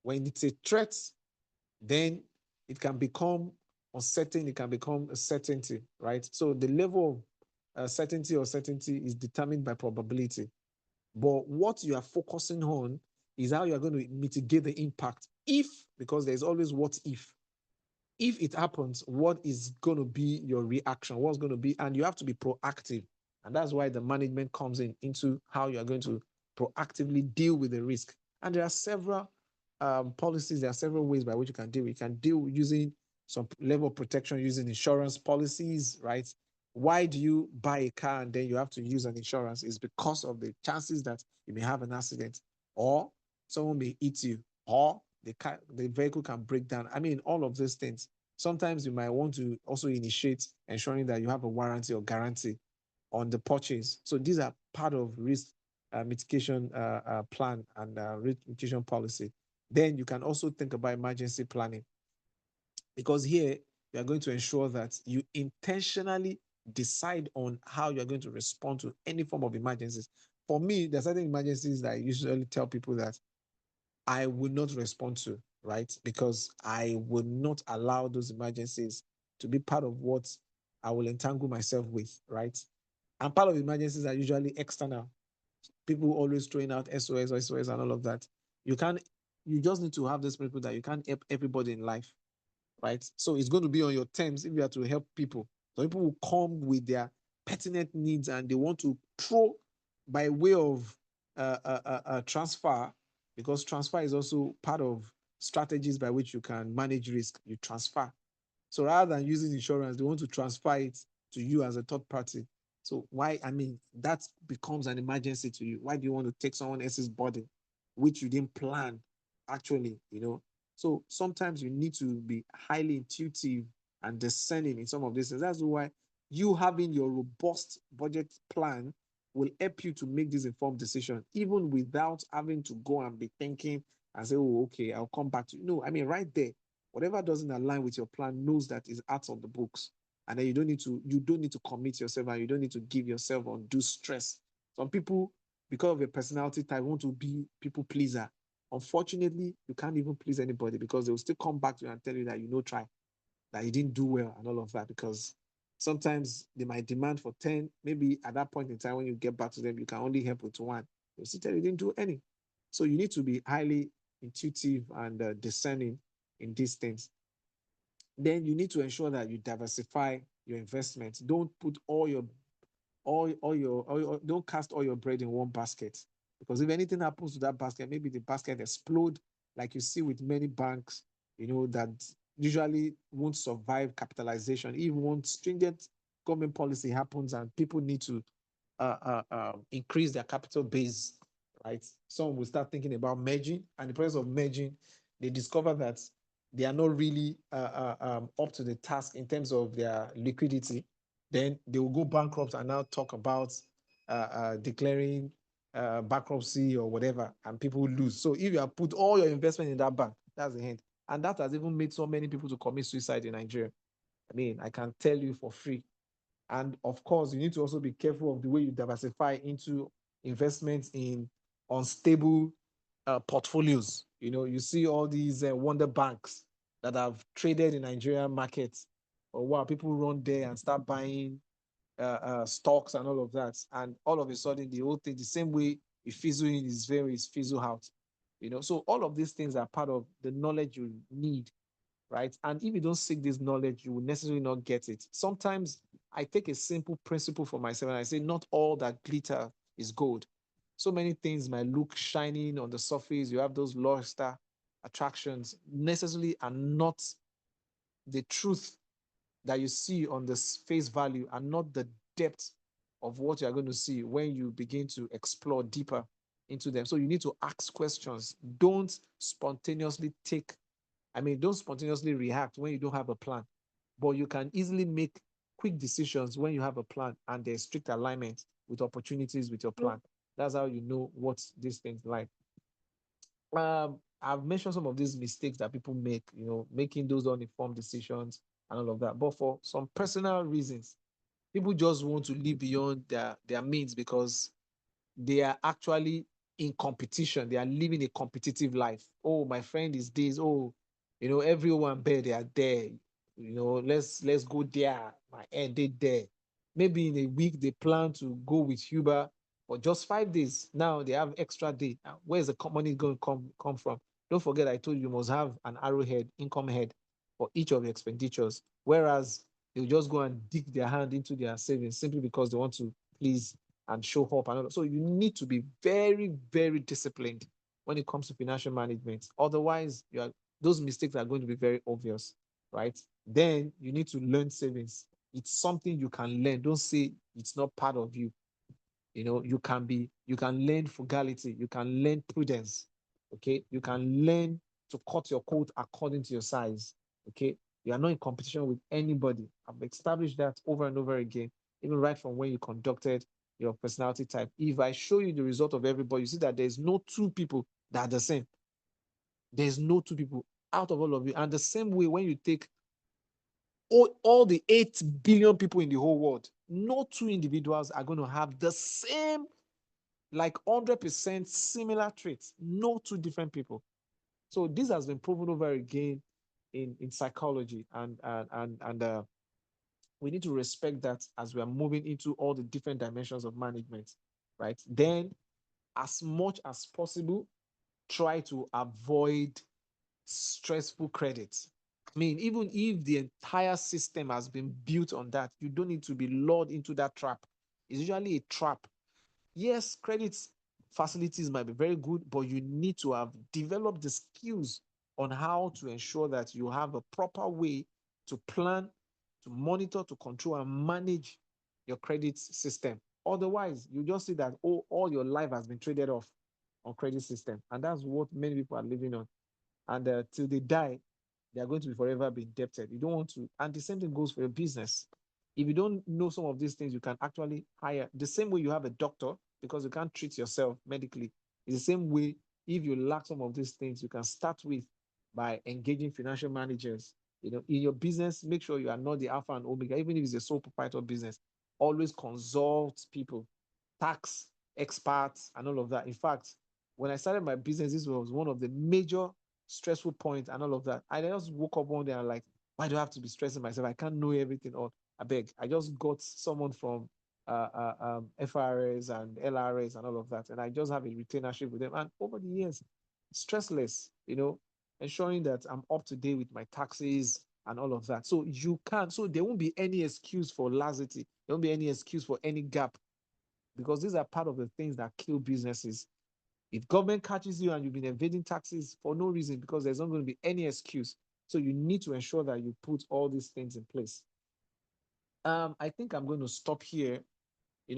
When it's a threat, then it can become uncertain, it can become a certainty, right? So the level of certainty or certainty is determined by probability. But what you are focusing on is how you are going to mitigate the impact. If, because there's always what if it happens, what is going to be your reaction? What's going to be, and you have to be proactive. And that's why the management comes in into how you are going to proactively deal with the risk. And there are several policies, there are several ways by which you can deal. You can deal using some level of protection using insurance policies, right? Why do you buy a car and then you have to use an insurance? Is because of the chances that you may have an accident, or someone may eat you, or the vehicle can break down. I mean, all of these things. Sometimes you might want to also initiate ensuring that you have a warranty or guarantee on the purchase. So these are part of risk mitigation plan and risk mitigation policy. Then you can also think about emergency planning, because here you are going to ensure that you intentionally decide on how you're going to respond to any form of emergencies. For me, there are certain emergencies that I usually tell people that I will not respond to, right? Because I will not allow those emergencies to be part of what I will entangle myself with, right? And part of emergencies are usually external. People always throwing out SOS, SOS, and all of that. You can't, you just need to have this principle that you can't help everybody in life, right? So it's going to be on your terms if you are to help people. So people will come with their pertinent needs and they want to throw by way of transfer, because transfer is also part of strategies by which you can manage risk. You transfer. So rather than using insurance, they want to transfer it to you as a third party. So why? I mean, that becomes an emergency to you. Why do you want to take someone else's body, which you didn't plan, actually? So sometimes you need to be highly intuitive and discerning in some of these things. That's why you having your robust budget plan will help you to make this informed decision, even without having to go and be thinking and say, oh, okay, I'll come back to you. No, I mean, right there, whatever doesn't align with your plan knows that is out of the books. And then you don't need to commit yourself, and you don't need to give yourself undue stress. Some people, because of your personality type, want to be people pleaser. Unfortunately, you can't even please anybody, because they will still come back to you and tell you that try, that you didn't do well and all of that, because sometimes they might demand for 10, maybe at that point in time when you get back to them, you can only help with one. They'll still tell you didn't do any. So you need to be highly intuitive and discerning in these things. Then you need to ensure that you diversify your investments. Don't put don't cast all your bread in one basket, because if anything happens to that basket, maybe the basket explode, like you see with many banks, that usually won't survive capitalization. Even when stringent government policy happens and people need to increase their capital base, right? Some will start thinking about merging, and in the process of merging, they discover that they are not really up to the task in terms of their liquidity. Then they will go bankrupt and now talk about declaring bankruptcy or whatever, and people will lose. So if you have put all your investment in that bank, that's the end. And that has even made so many people to commit suicide in Nigeria. I mean, I can tell you for free. And of course, you need to also be careful of the way you diversify into investments in unstable portfolios. You see all these wonder banks that have traded in Nigerian markets. Or wow, people run there and start buying stocks and all of that. And all of a sudden, the whole thing, the same way it fizzle in is fizzle out. So all of these things are part of the knowledge you need, right? And if you don't seek this knowledge, you will necessarily not get it. Sometimes I take a simple principle for myself and I say, not all that glitter is gold. So many things might look shining on the surface. You have those lobster attractions, necessarily are not the truth that you see on the face value, and not the depth of what you're going to see when you begin to explore deeper into them. So you need to ask questions. Don't spontaneously react when you don't have a plan, but you can easily make quick decisions when you have a plan and there's strict alignment with opportunities with your plan. That's how you know what these things like. I've mentioned some of these mistakes that people make, making those uninformed decisions and all of that. But for some personal reasons, people just want to live beyond their means, because they are actually in competition. They are living a competitive life. Oh, my friend is this. Oh, Everyone there, they are there. Let's go there. My end did there. Maybe in a week they plan to go with Uber for just 5 days. Now they have extra day. Where's the money going to come from? Don't forget, I told you must have an arrowhead, income head for each of the expenditures. Whereas they'll just go and dig their hand into their savings simply because they want to please and show up. So you need to be very, very disciplined when it comes to financial management. Otherwise, those mistakes are going to be very obvious, right? Then you need to learn savings. It's something you can learn. Don't say it's not part of you. You can learn frugality, you can learn prudence, okay? You can learn to cut your coat according to your size, okay? You are not in competition with anybody. I've established that over and over again, even right from when you conducted your personality type. If I show you the result of everybody, you see that there's no two people that are the same. There's no two people out of all of you. And the same way, when you take all the 8 billion people in the whole world, no two individuals are going to have the same, like 100% similar traits, no two different people. So this has been proven over again in psychology, and we need to respect that as we are moving into all the different dimensions of management, right? Then, as much as possible, try to avoid stressful credits. I mean, even if the entire system has been built on that, you don't need to be lured into that trap. It's usually a trap. Yes, credit facilities might be very good, but you need to have developed the skills on how to ensure that you have a proper way to plan, to monitor, to control, and manage your credit system. Otherwise, you just see that all your life has been traded off on credit system, and that's what many people are living on. And till they die, they are going to be forever be indebted. You don't want to, and the same thing goes for your business. If you don't know some of these things, you can actually hire the same way you have a doctor because you can't treat yourself medically. It's the same way if you lack some of these things, you can start with by engaging financial managers. In your business, make sure you are not the alpha and omega, even if it's a sole proprietor business. Always consult people, tax experts, and all of that. In fact, when I started my business, this was one of the major stressful points and all of that. I just woke up one day and like, why do I have to be stressing myself? I can't know everything. Or I beg, I just got someone from FRS and LRS and all of that, and I just have a retainership with them. And over the years, stressless, ensuring that I'm up to date with my taxes and all of that. So you can, so there won't be any excuse for laxity. There won't be any excuse for any gap because these are part of the things that kill businesses. If government catches you and you've been evading taxes for no reason, because there's not going to be any excuse. So you need to ensure that you put all these things in place. I think I'm going to stop here,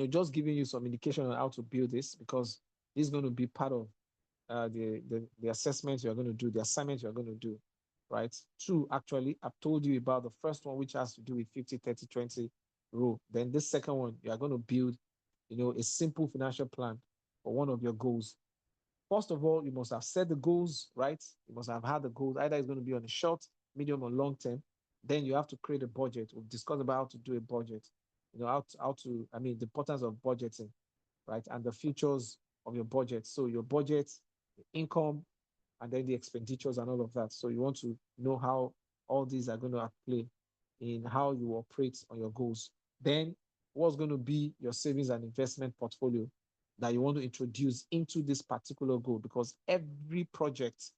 just giving you some indication on how to build this, because this is going to be part of the assessment you're going to do, the assignment you're going to do, right? Two, actually, I've told you about the first one, which has to do with 50, 30, 20 rule. Then this second one, you are going to build, a simple financial plan for one of your goals. First of all, you must have set the goals, right? You must have had the goals. Either it's going to be on a short, medium, or long term. Then you have to create a budget. We've discussed about how to do a budget. I mean, the importance of budgeting, right? And the features of your budget. So your budget, the income, and then the expenditures and all of that. So you want to know how all these are going to play in how you operate on your goals. Then what's going to be your savings and investment portfolio that you want to introduce into this particular goal, because every project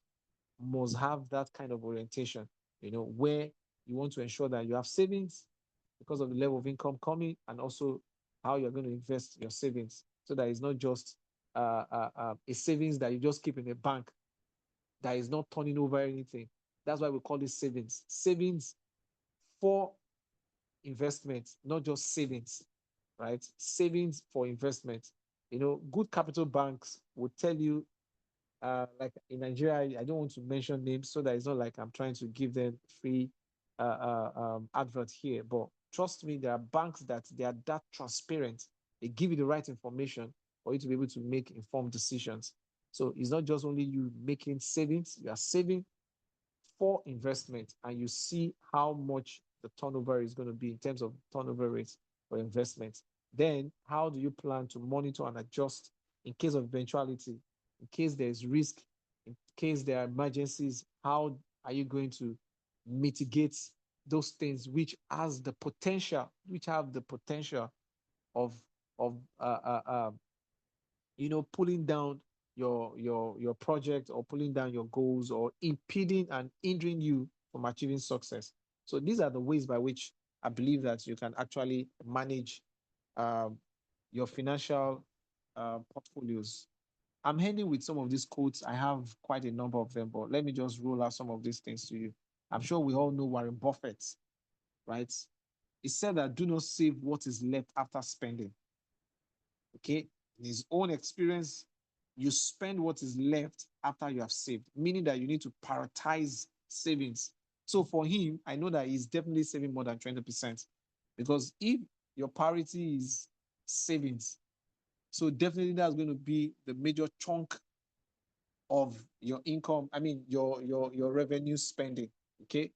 must have that kind of orientation, where you want to ensure that you have savings because of the level of income coming, and also how you're going to invest your savings so that it's not just a savings that you just keep in a bank that is not turning over anything. That's why we call it savings. Savings for investment, not just savings, right? Savings for investment. Good capital banks will tell you, like in Nigeria, I don't want to mention names so that it's not like I'm trying to give them free advert here. But trust me, there are banks that they are that transparent. They give you the right information for you to be able to make informed decisions. So it's not just only you making savings, you are saving for investment, and you see how much the turnover is going to be in terms of turnover rates for investment. Then, how do you plan to monitor and adjust in case of eventuality, in case there's risk, in case there are emergencies? How are you going to mitigate those things which have the potential of of pulling down your project, or pulling down your goals, or impeding and hindering you from achieving success. So these are the ways by which I believe that you can actually manage um, your financial portfolios. I'm ending with some of these quotes. I have quite a number of them, but let me just roll out some of these things to you. I'm sure we all know Warren Buffett, right? He said that do not save what is left after spending. Okay. In his own experience, you spend what is left after you have saved, meaning that you need to prioritize savings. So for him, I know that he's definitely saving more than 20%, because if your priority is savings, so definitely that's going to be the major chunk of your income. I mean, your revenue spending. Okay.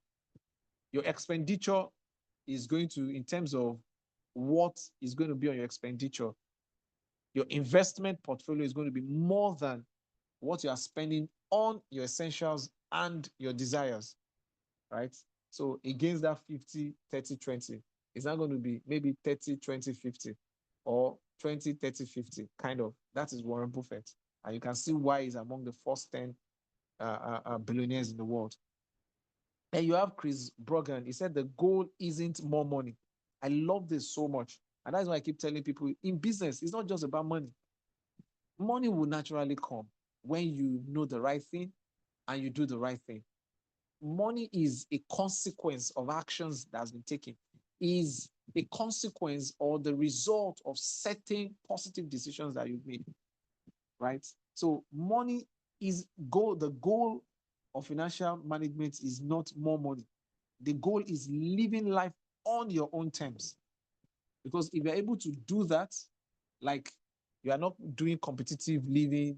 Your expenditure is going to, in terms of what is going to be on your expenditure, your investment portfolio is going to be more than what you are spending on your essentials and your desires, right? So against that 50, 30, 20, it's not going to be maybe 30, 20, 50, or 20, 30, 50, kind of. That is Warren Buffett. And you can see why he's among the first 10 billionaires in the world. And you have Chris Brogan. He said the goal isn't more money. I love this so much. And that's why I keep telling people in business, it's not just about money. Money will naturally come when you know the right thing and you do the right thing. Money is a consequence of actions that has been taken, is a consequence or the result of certain positive decisions that you've made, right? So money is the goal of financial management is not more money. The goal is living life on your own terms. Because if you're able to do that, like you are not doing competitive living,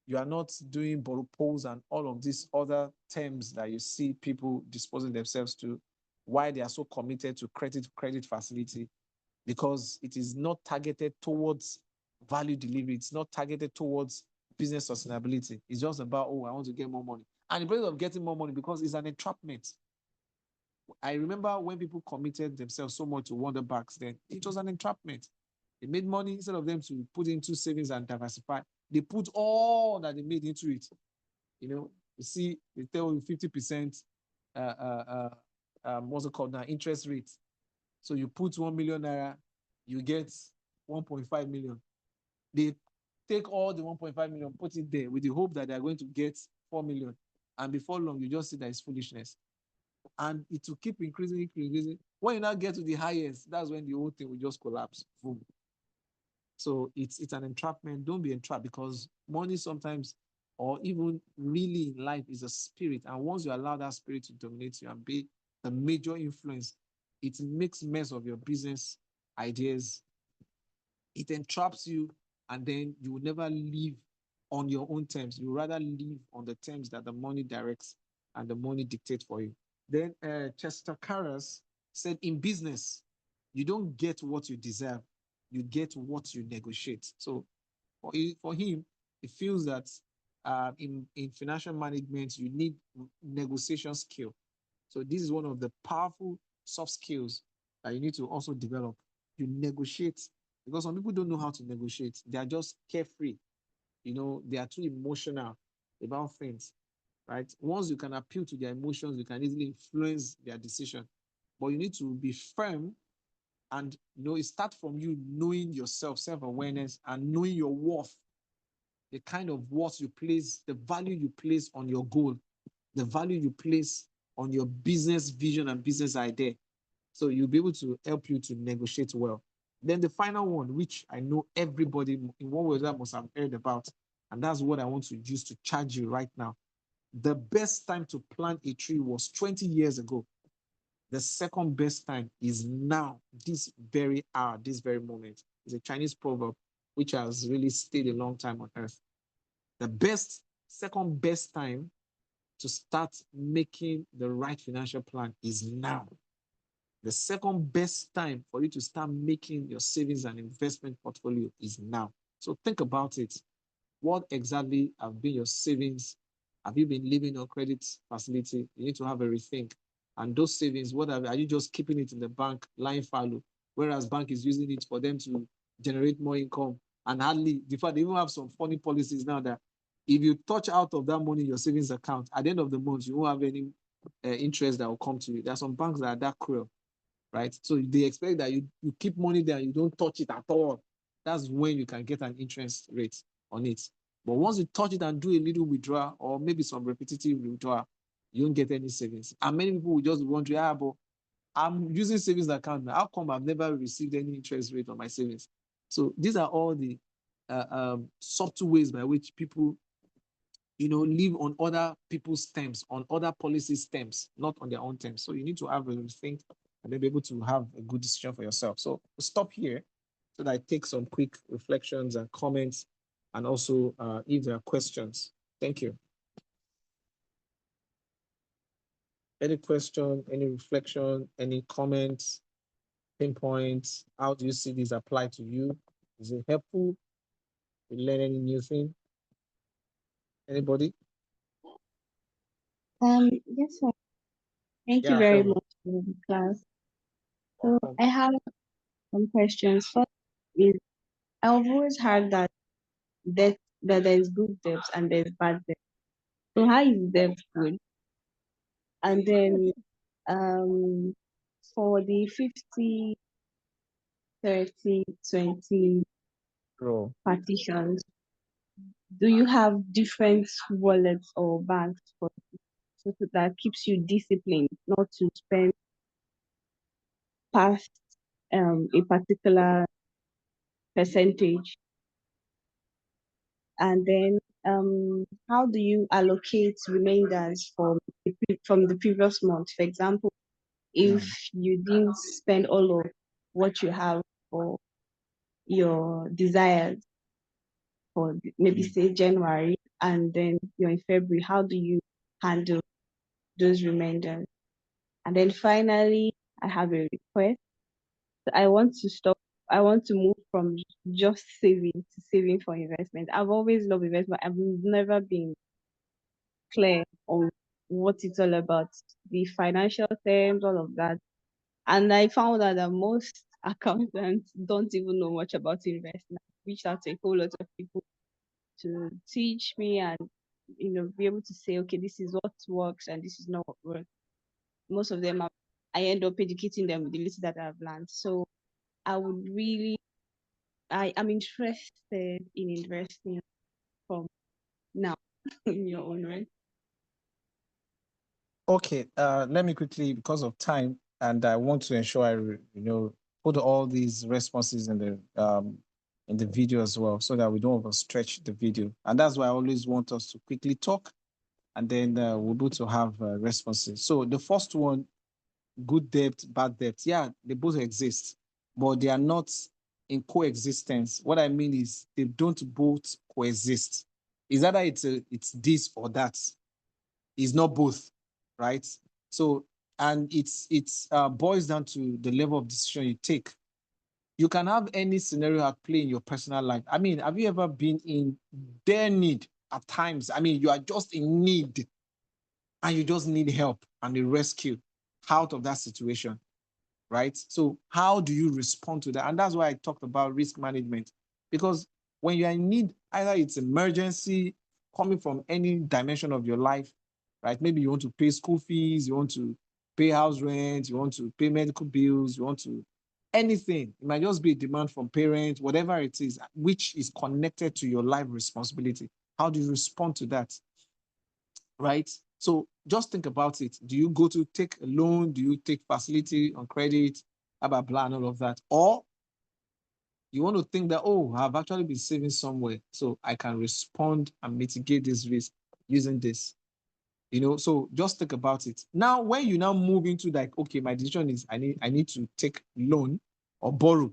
you are not doing borrow polls and all of these other terms that you see people disposing themselves to, why they are so committed to credit facility, because it is not targeted towards value delivery. It's not targeted towards business sustainability. It's just about, oh, I want to get more money. And the process of getting more money, because it's an entrapment. I remember when people committed themselves so much to wonder bags, then it was an entrapment. They made money instead of them to put into savings and diversify. They put all that they made into it. You see, they tell you 50% what's it called now, interest rate. So you put 1 million naira, you get 1.5 million. They take all the 1.5 million, put it there with the hope that they're going to get 4 million. And before long, you just see that it's foolishness. And it will keep increasing. When you now get to the highest, that's when the whole thing will just collapse. Boom. So it's an entrapment. Don't be entrapped, because money sometimes, or even really in life, is a spirit. And once you allow that spirit to dominate you and be a major influence, it makes mess of your business ideas. It entraps you, and then you will never live on your own terms. You rather live on the terms that the money directs and the money dictates for you. Then Chester Karras said, in business, you don't get what you deserve, you get what you negotiate. So for him, it feels that in financial management, you need negotiation skill. So this is one of the powerful soft skills that you need to also develop. You negotiate, because some people don't know how to negotiate. They are just carefree. They are too emotional about things, right? Once you can appeal to their emotions, you can easily influence their decision. But you need to be firm, and it starts from you knowing yourself, self-awareness, and knowing your worth, the kind of worth you place, the value you place on your goal, the value you place on your business vision and business idea. So you'll be able to help you to negotiate well. Then the final one, which I know everybody in one way or another must have heard about, and that's what I want to use to charge you right now. The best time to plant a tree was 20 years ago. The second best time is now, this very hour, this very moment. It's a Chinese proverb which has really stayed a long time on earth. The second best time to start making the right financial plan is now. The second best time for you to start making your savings and investment portfolio is now. So think about it. What exactly have been your savings Have you been living on credit facility? You need to have a rethink. And those savings, what are you just keeping it in the bank, lying fallow, whereas bank is using it for them to generate more income? And hardly, in fact, they even have some funny policies now that if you touch out of that money in your savings account, at the end of the month, you won't have any interest that will come to you. There are some banks that are that cruel, right? So they expect that you keep money there and you don't touch it at all. That's when you can get an interest rate on it. But once you touch it and do a little withdrawal or maybe some repetitive withdrawal, you don't get any savings. And many people will just wonder, but I'm using savings account now. How come I've never received any interest rate on my savings? So these are all the subtle ways by which people live on other people's terms, on other policies' terms, not on their own terms. So you need to have a think and then be able to have a good decision for yourself. So we'll stop here so that I take some quick reflections and comments, and also if there are questions. Thank you. Any question, any reflection, any comments, pinpoints? How do you see this apply to you? Is it helpful? You learn any new thing? Anybody? Yes, sir. Thank you very much for the class. So I have some questions. First is, I've always heard that that there is good debt and there's bad debt. So how is debt good? And then for the 50, 30, 20 Bro. partitions, do you have different wallets or banks for so that keeps you disciplined not to spend past a particular percentage? And then how do you allocate remainders from the previous month? For example, if you didn't spend all of what you have for your desires for maybe say January, and then you're in February, how do you handle those remainders? And then finally, I have a request. I want to stop. I want to move from just saving to saving for investment. I've always loved investment. I've never been clear on what it's all about, the financial terms, all of that. And I found out that most accountants don't even know much about investment. I reached out to a whole lot of people to teach me and be able to say, okay, this is what works and this is not what works. Most of them I end up educating them with the little that I've learned. So I would really I am interested in investing from now in your own right. Okay, let me quickly, because of time, and I want to ensure put all these responses in the video as well, so that we don't overstretch the video. And that's why I always want us to quickly talk, and then we'll be able to have responses. So the first one, good debt, bad debt, yeah, they both exist, but they are not in coexistence. What I mean is they don't both coexist. Is either it's this or that. It's not both, right? So, and it's boils down to the level of decision you take. You can have any scenario at play in your personal life. I mean, have you ever been in their need at times? I mean, you are just in need and you just need help and a rescue out of that situation, right? So how do you respond to that? And that's why I talked about risk management, because when you're in need, either it's emergency coming from any dimension of your life, right? Maybe you want to pay school fees, you want to pay house rent, you want to pay medical bills, you want to anything. It might just be a demand from parents, whatever it is, which is connected to your life responsibility. How do you respond to that? Right? So just think about it. Do you go to take a loan? Do you take facility on credit, blah, blah, blah, and all of that? Or you want to think that, oh, I've actually been saving somewhere, so I can respond and mitigate this risk using this. So just think about it. Now, when you now move into like, okay, my decision is I need to take loan or borrow.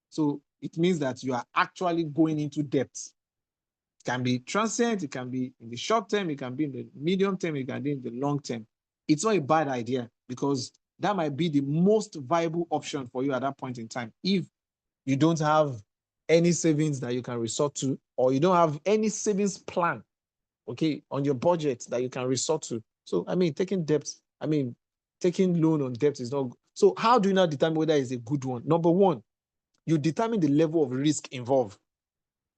So it means that you are actually going into debt. It can be transient, it can be in the short term, it can be in the medium term, it can be in the long term. It's not a bad idea, because that might be the most viable option for you at that point in time. If you don't have any savings that you can resort to, or you don't have any savings plan, okay, on your budget that you can resort to. So, I mean, taking loan on debt is not. So, how do you now determine whether it's a good one? Number one, you determine the level of risk involved.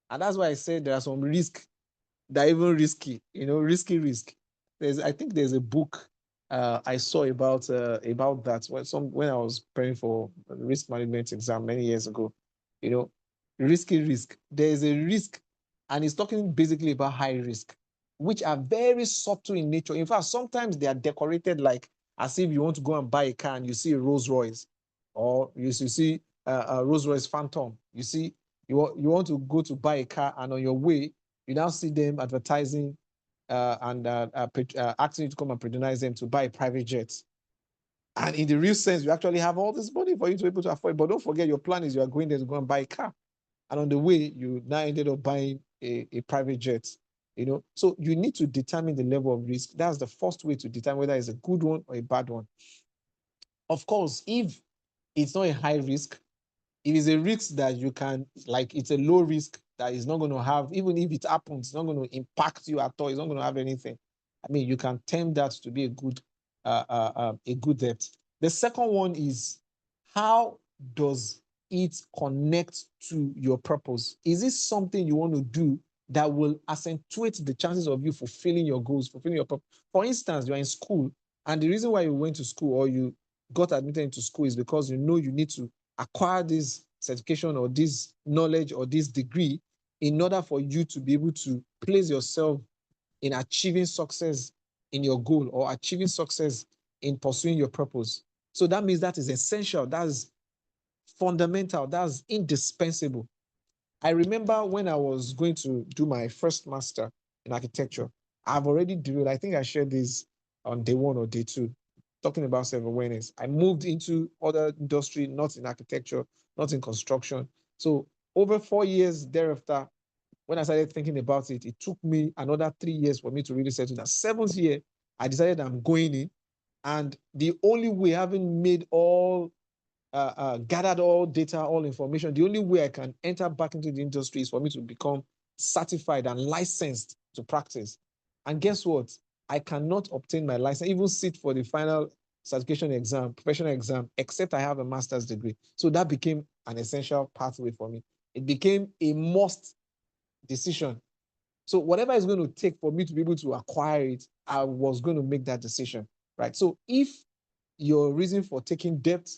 And that's why I said there are some risk that are even risky, risky risk. I think there's a book I saw about that when I was preparing for risk management exam many years ago. You know, risky risk. There's a risk, and it's talking basically about high risk, which are very subtle in nature. In fact, sometimes they are decorated like as if you want to go and buy a car and you see a Rolls Royce, or you see a Rolls Royce Phantom. You see, you want to go to buy a car, and on your way, you now see them advertising and asking you to come and patronize them to buy a private jet. And in the real sense, you actually have all this money for you to be able to afford. But don't forget, your plan is you are going there to go and buy a car. And on the way, you now ended up buying a private jet. So you need to determine the level of risk. That's the first way to determine whether it's a good one or a bad one. Of course, if it's not a high risk, if it's a risk that you can, like it's a low risk that is not going to have, even if it happens, it's not going to impact you at all, it's not going to have anything. I mean, you can term that to be a good debt. The second one is, how does it connect to your purpose? Is this something you want to do that will accentuate the chances of you fulfilling your goals, fulfilling your purpose? For instance, you're in school, and the reason why you went to school or you got admitted into school is because you know you need to acquire this certification or this knowledge or this degree in order for you to be able to place yourself in achieving success in your goal or achieving success in pursuing your purpose. So that means that is essential, that's fundamental, that's indispensable. I remember when I was going to do my first master in architecture, I've already done, I think I shared this on day one or day two, talking about self-awareness. I moved into other industry, not in architecture, not in construction. So over 4 years thereafter, when I started thinking about it, it took me another 3 years for me to really settle that. Seventh year, I decided I'm going in. And the only way, having made gathered all data, all information, the only way I can enter back into the industry is for me to become certified and licensed to practice. And guess what? I cannot obtain my license, even sit for the final certification exam, professional exam, except I have a master's degree. So that became an essential pathway for me. It became a must decision. So whatever it's going to take for me to be able to acquire it, I was going to make that decision, right? So if your reason for taking debt,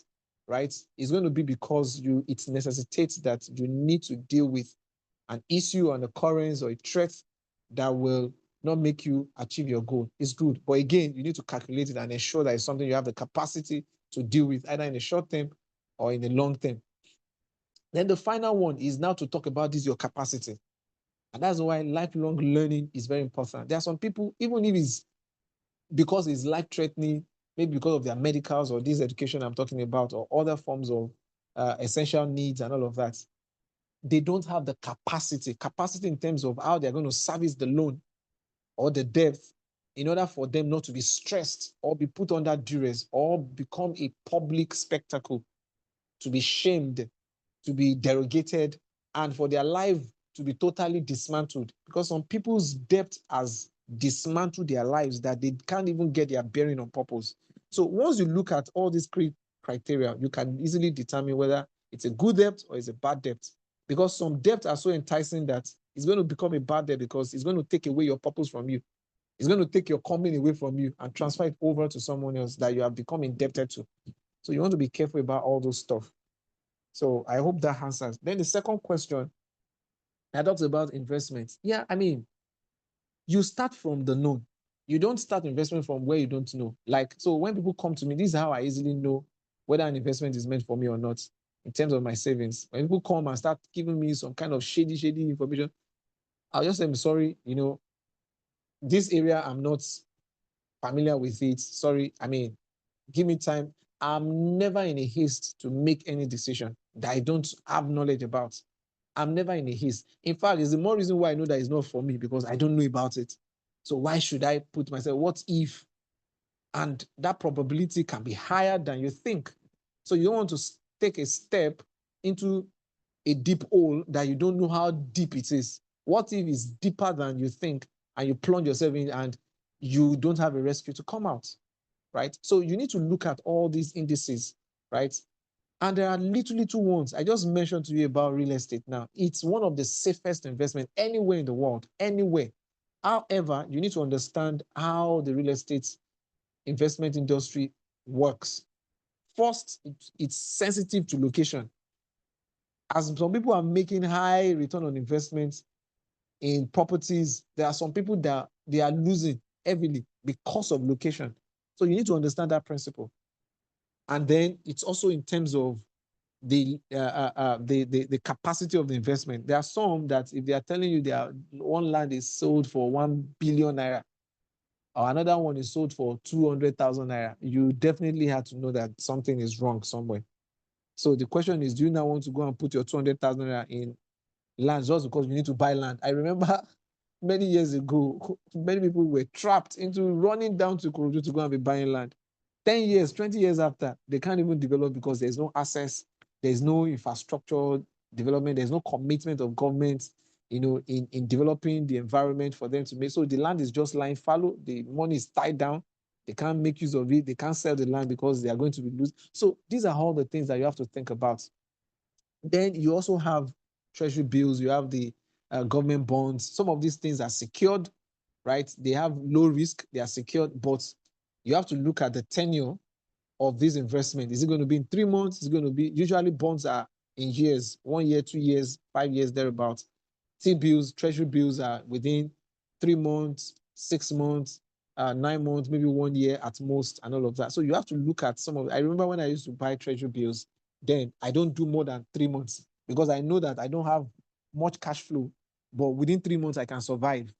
right, is going to be because it necessitates that you need to deal with an issue, an occurrence, or a threat that will not make you achieve your goal, it's good. But again, you need to calculate it and ensure that it's something you have the capacity to deal with, either in the short term or in the long term. Then the final one is now to talk about this, your capacity. And that's why lifelong learning is very important. There are some people, even if it's because it's life-threatening, maybe because of their medicals or this education I'm talking about, or other forms of essential needs and all of that, they don't have the capacity in terms of how they're going to service the loan or the debt in order for them not to be stressed or be put under duress or become a public spectacle, to be shamed, to be derogated, and for their life to be totally dismantled. Because some people's debt has dismantled their lives that they can't even get their bearing on purpose. So once you look at all these criteria, you can easily determine whether it's a good debt or it's a bad debt. Because some debts are so enticing that it's going to become a bad debt because it's going to take away your purpose from you. It's going to take your company away from you and transfer it over to someone else that you have become indebted to. So you want to be careful about all those stuff. So I hope that answers. Then the second question, I talked about investments. Yeah, I mean, you start from the known. You don't start investment from where you don't know. Like, so when people come to me, this is how I easily know whether an investment is meant for me or not in terms of my savings. When people come and start giving me some kind of shady information, I'll just say, I'm sorry, this area, I'm not familiar with it. Sorry, I mean, give me time. I'm never in a haste to make any decision that I don't have knowledge about. I'm never in a haste. In fact, it's the more reason why I know that it's not for me, because I don't know about it. So why should I put myself, what if? And that probability can be higher than you think. So you don't want to take a step into a deep hole that you don't know how deep it is. What if it's deeper than you think? and you plunge yourself in and you don't have a rescue to come out, right? So you need to look at all these indices, right? And there are little ones. I just mentioned to you about real estate now. It's one of the safest investment anywhere in the world, anywhere. However, you need to understand how the real estate investment industry works. First, it's sensitive to location. As some people are making high return on investment in properties, there are some people that they are losing heavily because of location. So you need to understand that principle. And then it's also in terms of the capacity of the investment. There are some that if they are telling you one land is sold for 1 billion naira, or another one is sold for 200,000 naira, you definitely have to know that something is wrong somewhere. So the question is, do you now want to go and put your 200,000 naira in land just because you need to buy land? I remember many years ago, many people were trapped into running down to Kuruju to go and be buying land. 10 years, 20 years after, they can't even develop because there's no access, there's no infrastructure development, there's no commitment of government, in developing the environment for them to make. So the land is just lying fallow, the money is tied down, they can't make use of it, they can't sell the land because they are going to be losing. So these are all the things that you have to think about. Then you also have treasury bills, you have the government bonds. Some of these things are secured, right? They have low risk, they are secured, but you have to look at the tenure of this investment. Is it going to be in 3 months? Is it going to be, usually bonds are in years, 1 year, 2 years, 5 years, thereabouts. T-bills, treasury bills are within 3 months, 6 months, 9 months, maybe 1 year at most, and all of that. So you have to look at some of, I remember when I used to buy treasury bills, then I don't do more than 3 months because I know that I don't have much cash flow, but within 3 months I can survive,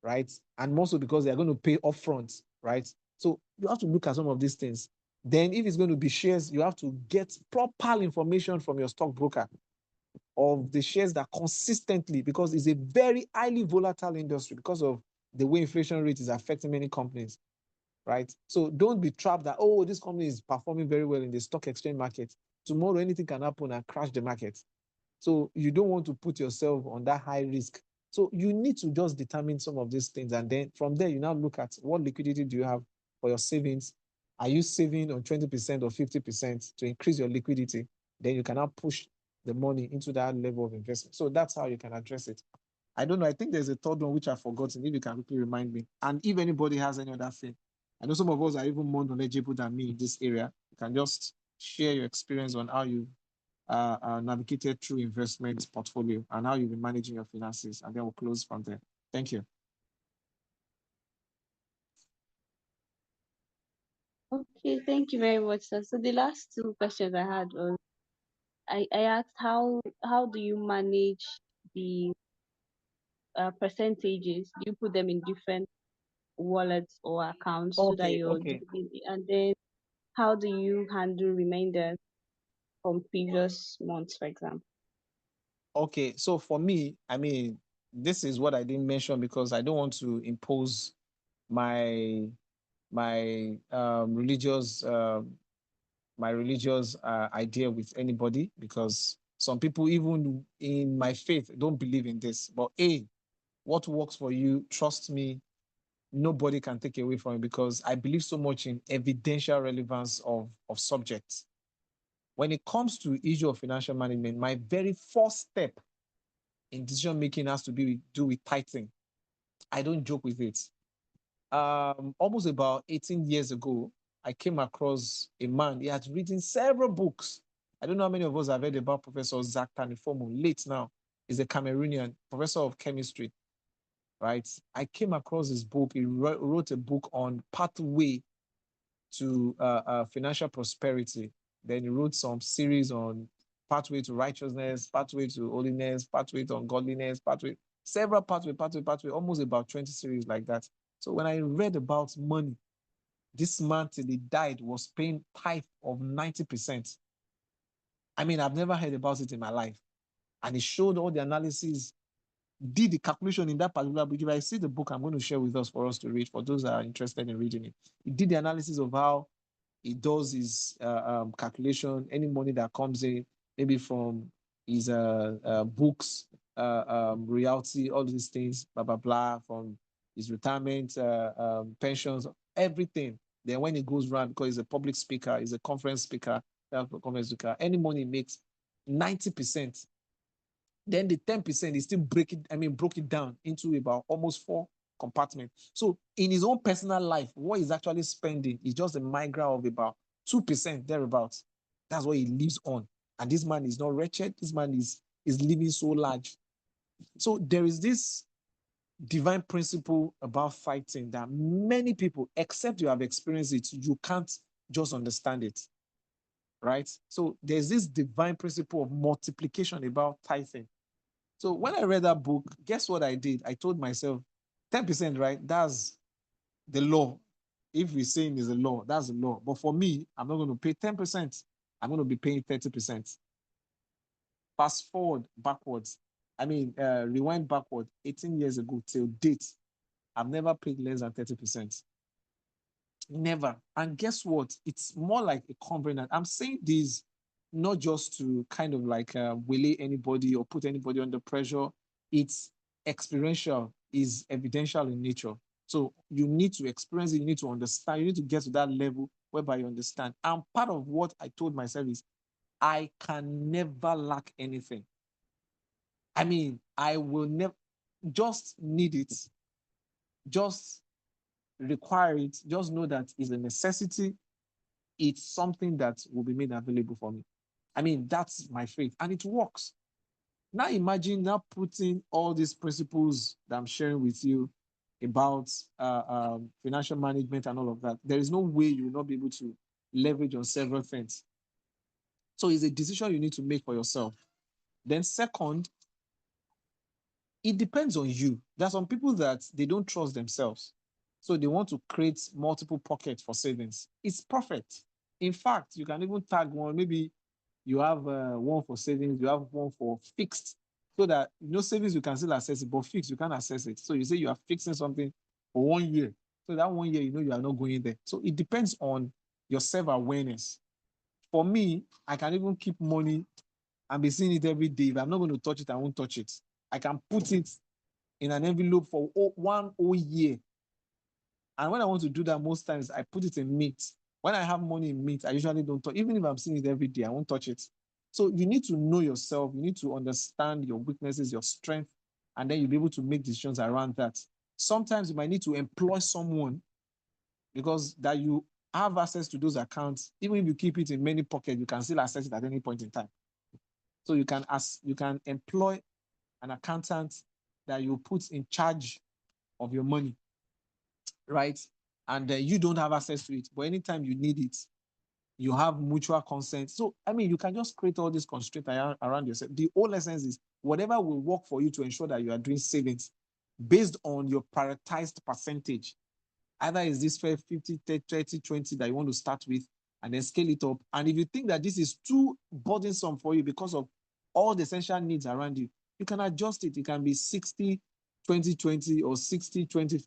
right? And more so because they're going to pay upfront, right? So you have to look at some of these things. Then if it's going to be shares, you have to get proper information from your stockbroker of the shares that consistently, because it's a very highly volatile industry because of the way inflation rate is affecting many companies, right? So don't be trapped that, oh, this company is performing very well in the stock exchange market. Tomorrow, anything can happen and crash the market. So you don't want to put yourself on that high risk. So you need to just determine some of these things. And then from there, you now look at what liquidity do you have for your savings? Are you saving on 20% or 50% to increase your liquidity? Then you can now push the money into that level of investment. So that's how you can address it. I don't know. I think there's a third one which I've forgotten. If you can quickly remind me. And if anybody has any other thing, I know some of us are even more knowledgeable than me in this area. You can just share your experience on how you navigated through investment portfolio and how you've been managing your finances. And then we'll close from there. Thank you. Okay, thank you very much, sir. So the last two questions I had was I asked how do you manage the percentages? Do you put them in different wallets or accounts so that Okay, you're okay, doing it? And then how do you handle reminders from previous months, for example? okay. So for me, I mean, this is what I didn't mention because I don't want to impose my religious idea with anybody, because some people even in my faith don't believe in this. But what works for you, trust me, nobody can take away from it, because I believe so much in evidential relevance of subjects. When it comes to issue of financial management, my very first step in decision making has to do with tithing. I don't joke with it. Almost about 18 years ago, I came across a man. He had written several books. I don't know how many of us have heard about Professor Zach Tanifomu. Late now, he's a Cameroonian professor of chemistry, right? I came across his book. He wrote a book on pathway to financial prosperity. Then he wrote some series on pathway to righteousness, pathway to holiness, pathway to ungodliness, several pathway, almost about 20 series like that. So when I read about money, this man till he died was paying tithe of 90%. I mean, I've never heard about it in my life. And he showed all the analysis, did the calculation in that particular book. If I see the book, I'm going to share with us for us to read, for those that are interested in reading it. He did the analysis of how he does his calculation, any money that comes in, maybe from his books, reality, all these things, blah, blah, blah, from his retirement, pensions, everything. Then when he goes around, because he's a public speaker, he's a conference speaker, any money he makes, 90%. Then the 10% is still broke it down into about almost 4 compartments. So in his own personal life, what he's actually spending is just a migra of about 2% thereabouts. That's what he lives on. And this man is not wretched. This man is living so large. So there is this divine principle about fighting that many people, except you have experienced it, you can't just understand it. Right? So there's this divine principle of multiplication about tithing. So when I read that book, guess what I did? I told myself, 10%, right? That's the law. If we're saying is a law, that's the law. But for me, I'm not going to pay 10%. I'm going to be paying 30%. Fast forward backwards. Rewind backward 18 years ago till date. I've never paid less than 30%. Never. And guess what? It's more like a covenant. I'm saying this not just to kind of like waylay anybody or put anybody under pressure. It's experiential, is evidential in nature. So you need to experience it, you need to understand, you need to get to that level whereby you understand. And part of what I told myself is I can never lack anything. I will never just need it, just require it, just know that it's a necessity. It's something that will be made available for me. That's my faith, and it works. Now imagine now putting all these principles that I'm sharing with you about financial management and all of that. There is no way you will not be able to leverage on several things. So it's a decision you need to make for yourself. Then second, it depends on you. There are some people that they don't trust themselves. So they want to create multiple pockets for savings. It's perfect. In fact, you can even tag one. Maybe you have one for savings, you have one for fixed, so that savings you can still access it, but fixed you can't access it. So you say you are fixing something for 1 year. So that 1 year, you are not going there. So it depends on your self-awareness. For me, I can even keep money and be seeing it every day. If I'm not going to touch it, I won't touch it. I can put it in an envelope for 1 whole year. And when I want to do that, most times I put it in Mint. When I have money in Mint, I usually don't touch. Even if I'm seeing it every day, I won't touch it. So you need to know yourself. You need to understand your weaknesses, your strength, and then you'll be able to make decisions around that. Sometimes you might need to employ someone because that you have access to those accounts. Even if you keep it in many pockets, you can still access it at any point in time. So you can employ an accountant that you put in charge of your money, right? And you don't have access to it, but anytime you need it, you have mutual consent. So, you can just create all these constraints around yourself. The whole essence is whatever will work for you to ensure that you are doing savings based on your prioritized percentage. Either is this 50, 30, 20 that you want to start with and then scale it up. And if you think that this is too burdensome for you because of all the essential needs around you, you can adjust it. It can be 60, 20, 20 or 60, 20,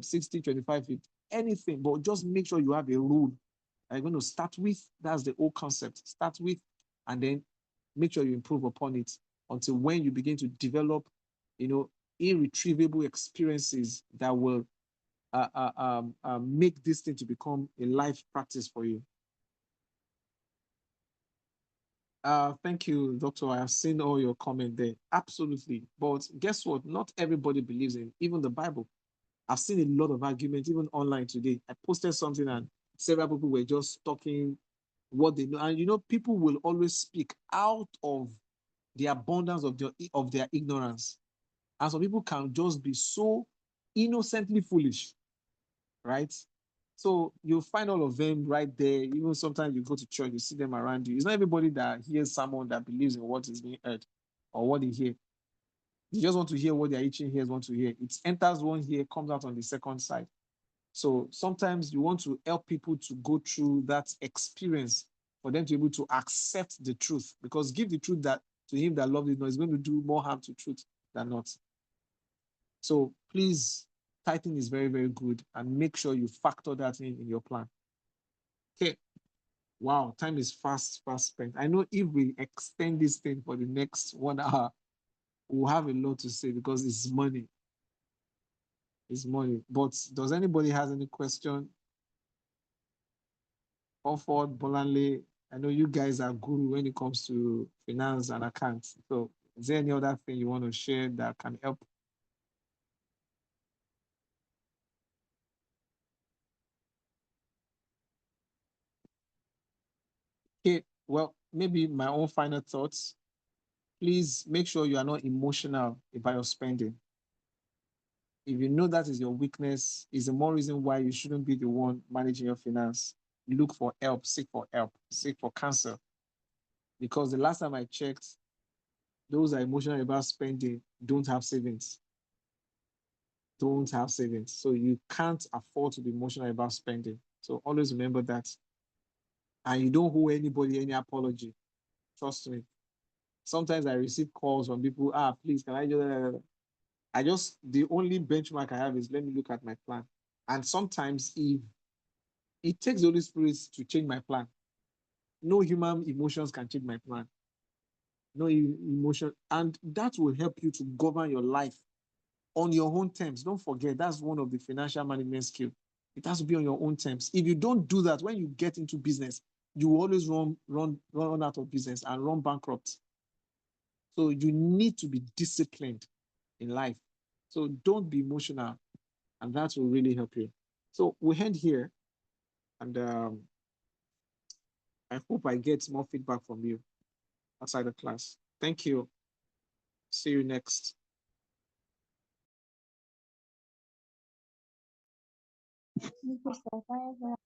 60, 25, 50, anything. But just make sure you have a rule you're going to start with. That's the whole concept. Start with, and then make sure you improve upon it until when you begin to develop, irretrievable experiences that will make this thing to become a life practice for you. Thank you, Doctor. I have seen all your comment there. Absolutely. But guess what? Not everybody believes in even the Bible. I've seen a lot of arguments, even online today. I posted something and several people were just talking what they know. And people will always speak out of the abundance of their ignorance. And some people can just be so innocently foolish, right? So you'll find all of them right there. Even sometimes you go to church, you see them around you. It's not everybody that hears someone that believes in what is being heard or what they hear. They just want to hear what their itching ears want to hear. It enters one ear, comes out on the second side. So sometimes you want to help people to go through that experience for them to be able to accept the truth. Because give the truth that to him that loves it, is going to do more harm to truth than not. So please, tithing is very, very good, and make sure you factor that in your plan. Okay. Wow, time is fast spent. I know if we extend this thing for the next 1 hour, we'll have a lot to say because it's money. is money. But does anybody has any question? Comfort, Bolanle, I know you guys are guru when it comes to finance and accounts. So is there any other thing you want to share that can help? Okay, well, maybe my own final thoughts. Please make sure you are not emotional about your spending. If you know that is your weakness, is the more reason why you shouldn't be the one managing your finance. Look for help, seek for counsel. Because the last time I checked, those are emotional about spending don't have savings. Don't have savings. So you can't afford to be emotional about spending. So always remember that. And you don't owe anybody any apology. Trust me. Sometimes I receive calls from people, please, can I just, the only benchmark I have is let me look at my plan. And sometimes if it takes the Holy Spirit to change my plan, no human emotions can change my plan. No emotion. And that will help you to govern your life on your own terms. Don't forget, that's one of the financial management skills. It has to be on your own terms. If you don't do that, when you get into business, you will always run out of business and run bankrupt. So you need to be disciplined in life. So don't be emotional, and that will really help you. So we end here, and I hope I get more feedback from you outside the class. Thank you. See you next. Thank you, sir. Bye, everyone.